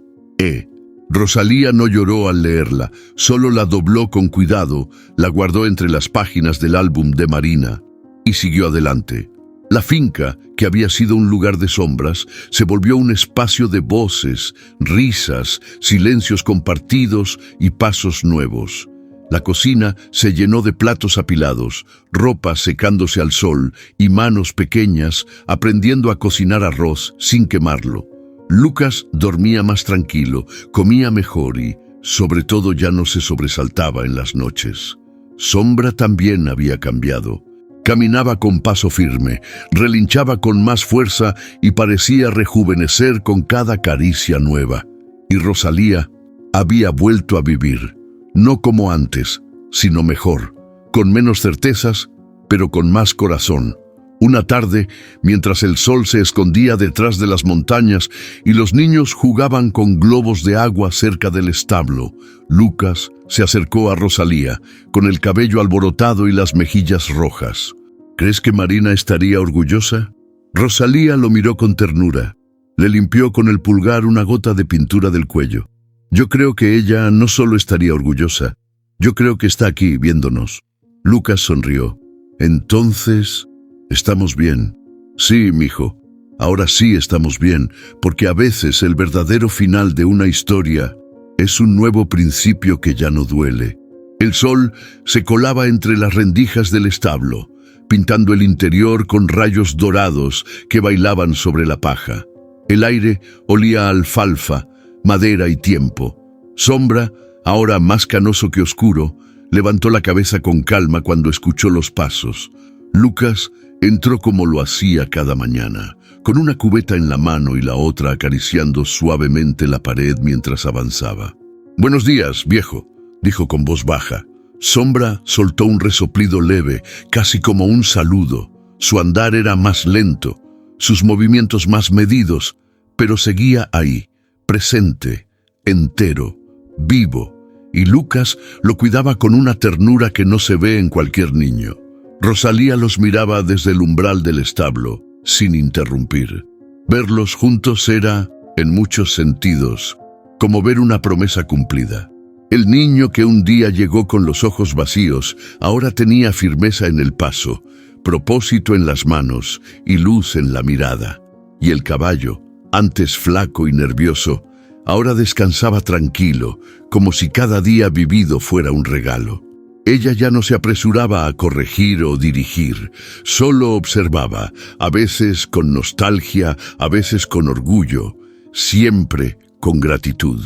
Rosalía no lloró al leerla, solo la dobló con cuidado, la guardó entre las páginas del álbum de Marina y siguió adelante. La finca, que había sido un lugar de sombras, se volvió un espacio de voces, risas, silencios compartidos y pasos nuevos. La cocina se llenó de platos apilados, ropa secándose al sol y manos pequeñas aprendiendo a cocinar arroz sin quemarlo. Lucas dormía más tranquilo, comía mejor y, sobre todo, ya no se sobresaltaba en las noches. Sombra también había cambiado. Caminaba con paso firme, relinchaba con más fuerza y parecía rejuvenecer con cada caricia nueva. Y Rosalía había vuelto a vivir, no como antes, sino mejor, con menos certezas, pero con más corazón. Una tarde, mientras el sol se escondía detrás de las montañas y los niños jugaban con globos de agua cerca del establo, Lucas se acercó a Rosalía, con el cabello alborotado y las mejillas rojas. ¿Crees que Marina estaría orgullosa? Rosalía lo miró con ternura. Le limpió con el pulgar una gota de pintura del cuello. Yo creo que ella no solo estaría orgullosa, yo creo que está aquí viéndonos. Lucas sonrió. Entonces, ¿estamos bien? Sí, mijo. Ahora sí estamos bien, porque a veces el verdadero final de una historia es un nuevo principio que ya no duele. El sol se colaba entre las rendijas del establo, pintando el interior con rayos dorados que bailaban sobre la paja. El aire olía a alfalfa, madera y tiempo. Sombra, ahora más canoso que oscuro, levantó la cabeza con calma cuando escuchó los pasos. Lucas entró como lo hacía cada mañana, con una cubeta en la mano y la otra acariciando suavemente la pared mientras avanzaba. «Buenos días, viejo», dijo con voz baja. Sombra soltó un resoplido leve, casi como un saludo. Su andar era más lento, sus movimientos más medidos, pero seguía ahí, presente, entero, vivo, y Lucas lo cuidaba con una ternura que no se ve en cualquier niño. Rosalía los miraba desde el umbral del establo, sin interrumpir. Verlos juntos era, en muchos sentidos, como ver una promesa cumplida. El niño que un día llegó con los ojos vacíos, ahora tenía firmeza en el paso, propósito en las manos y luz en la mirada. Y el caballo, antes flaco y nervioso, Ahora descansaba tranquilo, como si cada día vivido fuera un regalo. Ella ya no se apresuraba a corregir o dirigir, solo observaba, a veces con nostalgia, a veces con orgullo, siempre con gratitud.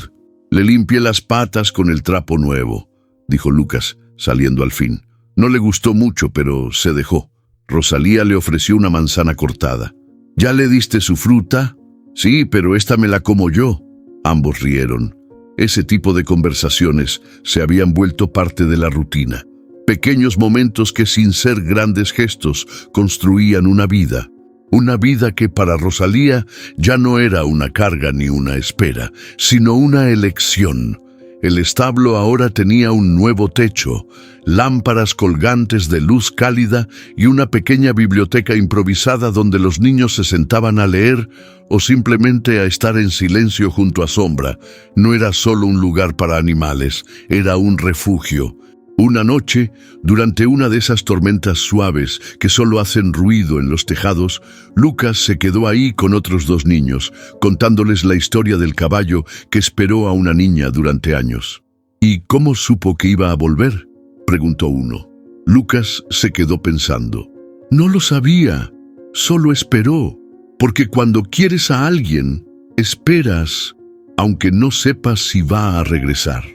«Le limpié las patas con el trapo nuevo», dijo Lucas, saliendo al fin. No le gustó mucho, pero se dejó. Rosalía le ofreció una manzana cortada. «¿Ya le diste su fruta?» «Sí, pero esta me la como yo». Ambos rieron. Ese tipo de conversaciones se habían vuelto parte de la rutina. Pequeños momentos que sin ser grandes gestos construían una vida. Una vida que para Rosalía ya no era una carga ni una espera, sino una elección. El establo ahora tenía un nuevo techo, lámparas colgantes de luz cálida y una pequeña biblioteca improvisada donde los niños se sentaban a leer o simplemente a estar en silencio junto a sombra. No era solo un lugar para animales, era un refugio. Una noche, durante una de esas tormentas suaves que solo hacen ruido en los tejados, Lucas se quedó ahí con otros 2 niños, contándoles la historia del caballo que esperó a una niña durante años. «¿Y cómo supo que iba a volver?», preguntó uno. Lucas se quedó pensando. «No lo sabía, solo esperó, porque cuando quieres a alguien, esperas, aunque no sepas si va a regresar».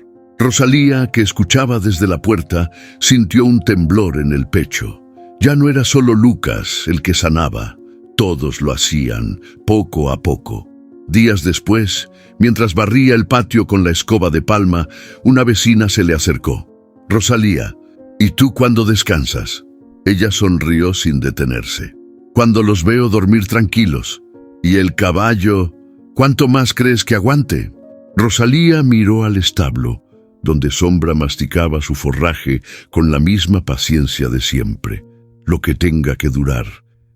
Rosalía, que escuchaba desde la puerta, sintió un temblor en el pecho. Ya no era solo Lucas el que sanaba, todos lo hacían, poco a poco. Días después, mientras barría el patio con la escoba de palma, una vecina se le acercó. «Rosalía, ¿y tú cuándo descansas?». Ella sonrió sin detenerse. «Cuando los veo dormir tranquilos. ¿Y el caballo? ¿Cuánto más crees que aguante?». Rosalía miró al establo, donde Sombra masticaba su forraje con la misma paciencia de siempre. «Lo que tenga que durar.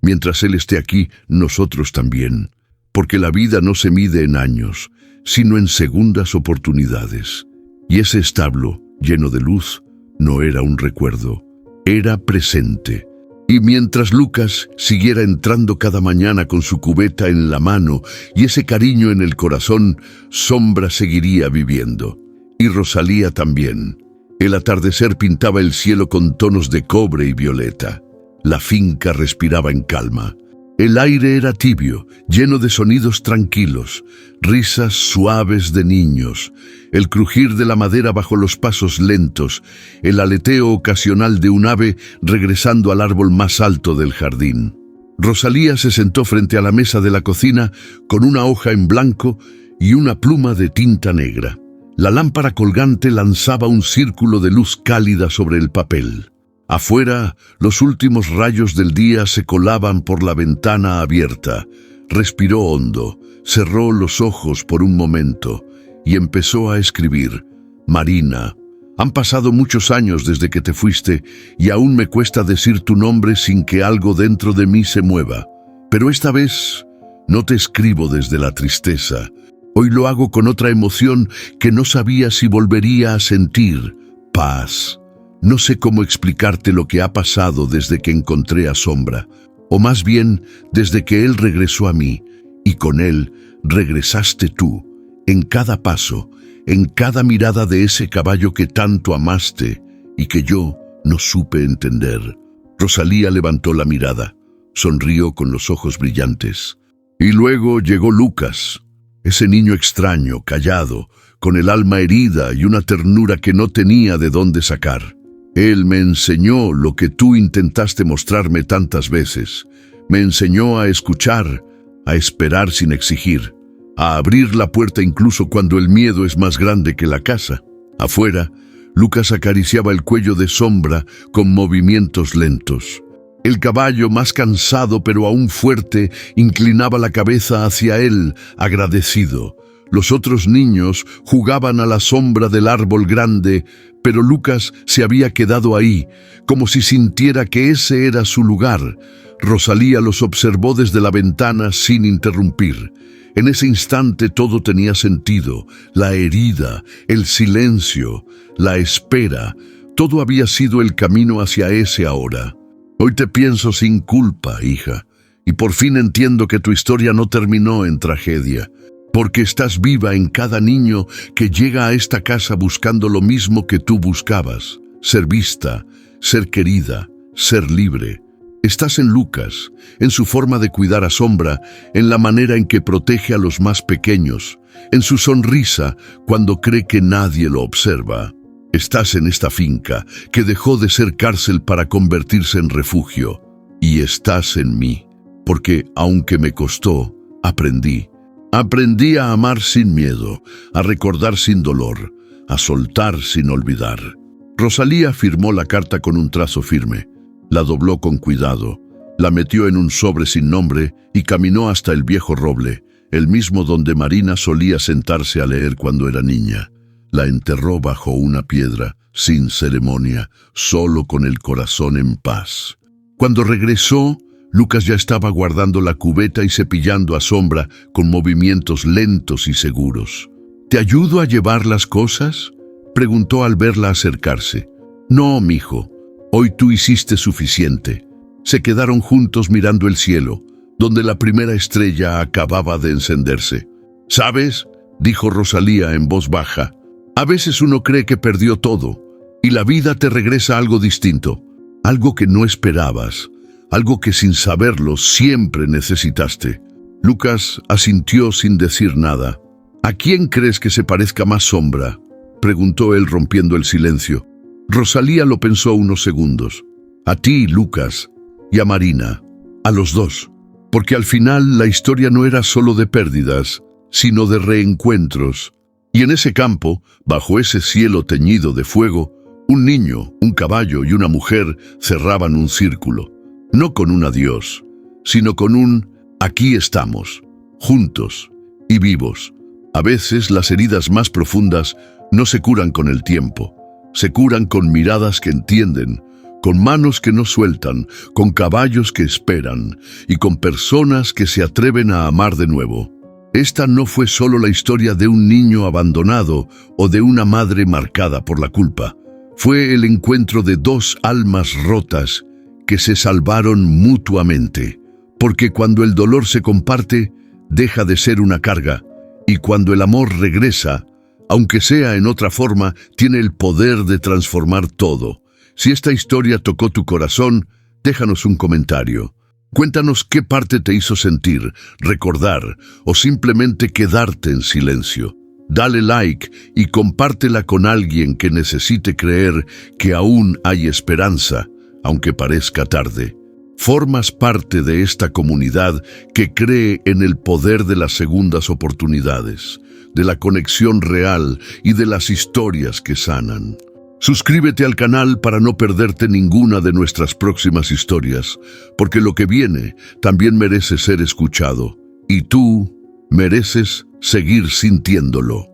Mientras él esté aquí, nosotros también. Porque la vida no se mide en años, sino en segundas oportunidades». Y ese establo, lleno de luz, no era un recuerdo, era presente. Y mientras Lucas siguiera entrando cada mañana con su cubeta en la mano y ese cariño en el corazón, Sombra seguiría viviendo. Y Rosalía también. El atardecer pintaba el cielo con tonos de cobre y violeta. La finca respiraba en calma. El aire era tibio, lleno de sonidos tranquilos, risas suaves de niños, el crujir de la madera bajo los pasos lentos, el aleteo ocasional de un ave regresando al árbol más alto del jardín. Rosalía se sentó frente a la mesa de la cocina con una hoja en blanco y una pluma de tinta negra. La lámpara colgante lanzaba un círculo de luz cálida sobre el papel. Afuera, los últimos rayos del día se colaban por la ventana abierta. Respiró hondo, cerró los ojos por un momento y empezó a escribir. «Marina, han pasado muchos años desde que te fuiste y aún me cuesta decir tu nombre sin que algo dentro de mí se mueva. Pero esta vez no te escribo desde la tristeza. Hoy lo hago con otra emoción que no sabía si volvería a sentir: paz. No sé cómo explicarte lo que ha pasado desde que encontré a Sombra, o más bien desde que él regresó a mí, y con él regresaste tú, en cada paso, en cada mirada de ese caballo que tanto amaste y que yo no supe entender». Rosalía levantó la mirada, sonrió con los ojos brillantes. Y luego llegó Lucas. Ese niño extraño, callado, con el alma herida y una ternura que no tenía de dónde sacar. Él me enseñó lo que tú intentaste mostrarme tantas veces. Me enseñó a escuchar, a esperar sin exigir, a abrir la puerta incluso cuando el miedo es más grande que la casa. Afuera, Lucas acariciaba el cuello de Sombra con movimientos lentos. El caballo, más cansado pero aún fuerte, inclinaba la cabeza hacia él, agradecido. Los otros niños jugaban a la sombra del árbol grande, pero Lucas se había quedado ahí, como si sintiera que ese era su lugar. Rosalía los observó desde la ventana sin interrumpir. En ese instante todo tenía sentido: la herida, el silencio, la espera. Todo había sido el camino hacia ese ahora. «Hoy te pienso sin culpa, hija, y por fin entiendo que tu historia no terminó en tragedia. porque estás viva en cada niño que llega a esta casa buscando lo mismo que tú buscabas: ser vista, ser querida, ser libre. Estás en Lucas, en su forma de cuidar a Sombra, en la manera en que protege a los más pequeños, en su sonrisa cuando cree que nadie lo observa. Estás en esta finca que dejó de ser cárcel para convertirse en refugio. Y estás en mí, porque aunque me costó, aprendí. Aprendí a amar sin miedo, a recordar sin dolor, a soltar sin olvidar. Rosalía firmó la carta con un trazo firme, la dobló con cuidado, la metió en un sobre sin nombre y caminó hasta el viejo roble, el mismo donde Marina solía sentarse a leer cuando era niña. La enterró bajo una piedra, sin ceremonia, solo con el corazón en paz. Cuando regresó, Lucas ya estaba guardando la cubeta y cepillando a Sombra con movimientos lentos y seguros. ¿Te ayudo a llevar las cosas?, preguntó al verla acercarse. No, mijo, hoy tú hiciste suficiente. Se quedaron juntos mirando el cielo, donde la primera estrella acababa de encenderse. ¿Sabes?, dijo Rosalía en voz baja, a veces uno cree que perdió todo, y la vida te regresa algo distinto, algo que no esperabas, algo que sin saberlo siempre necesitaste. Lucas asintió sin decir nada. ¿A quién crees que se parezca más Sombra?, preguntó él rompiendo el silencio. Rosalía lo pensó unos segundos. A ti, Lucas, y a Marina, a los dos, porque al final la historia no era solo de pérdidas, sino de reencuentros. Y en ese campo, bajo ese cielo teñido de fuego, un niño, un caballo y una mujer cerraban un círculo, no con un adiós, sino con un aquí estamos, juntos y vivos. A veces las heridas más profundas no se curan con el tiempo, se curan con miradas que entienden, con manos que no sueltan, con caballos que esperan y con personas que se atreven a amar de nuevo. Esta no fue solo la historia de un niño abandonado o de una madre marcada por la culpa. Fue el encuentro de dos almas rotas que se salvaron mutuamente. Porque cuando el dolor se comparte, deja de ser una carga. Y cuando el amor regresa, aunque sea en otra forma, tiene el poder de transformar todo. Si esta historia tocó tu corazón, déjanos un comentario. Cuéntanos qué parte te hizo sentir, recordar o simplemente quedarte en silencio. Dale like y compártela con alguien que necesite creer que aún hay esperanza, aunque parezca tarde. Formas parte de esta comunidad que cree en el poder de las segundas oportunidades, de la conexión real y de las historias que sanan. Suscríbete al canal para no perderte ninguna de nuestras próximas historias, porque lo que viene también merece ser escuchado, y tú mereces seguir sintiéndolo.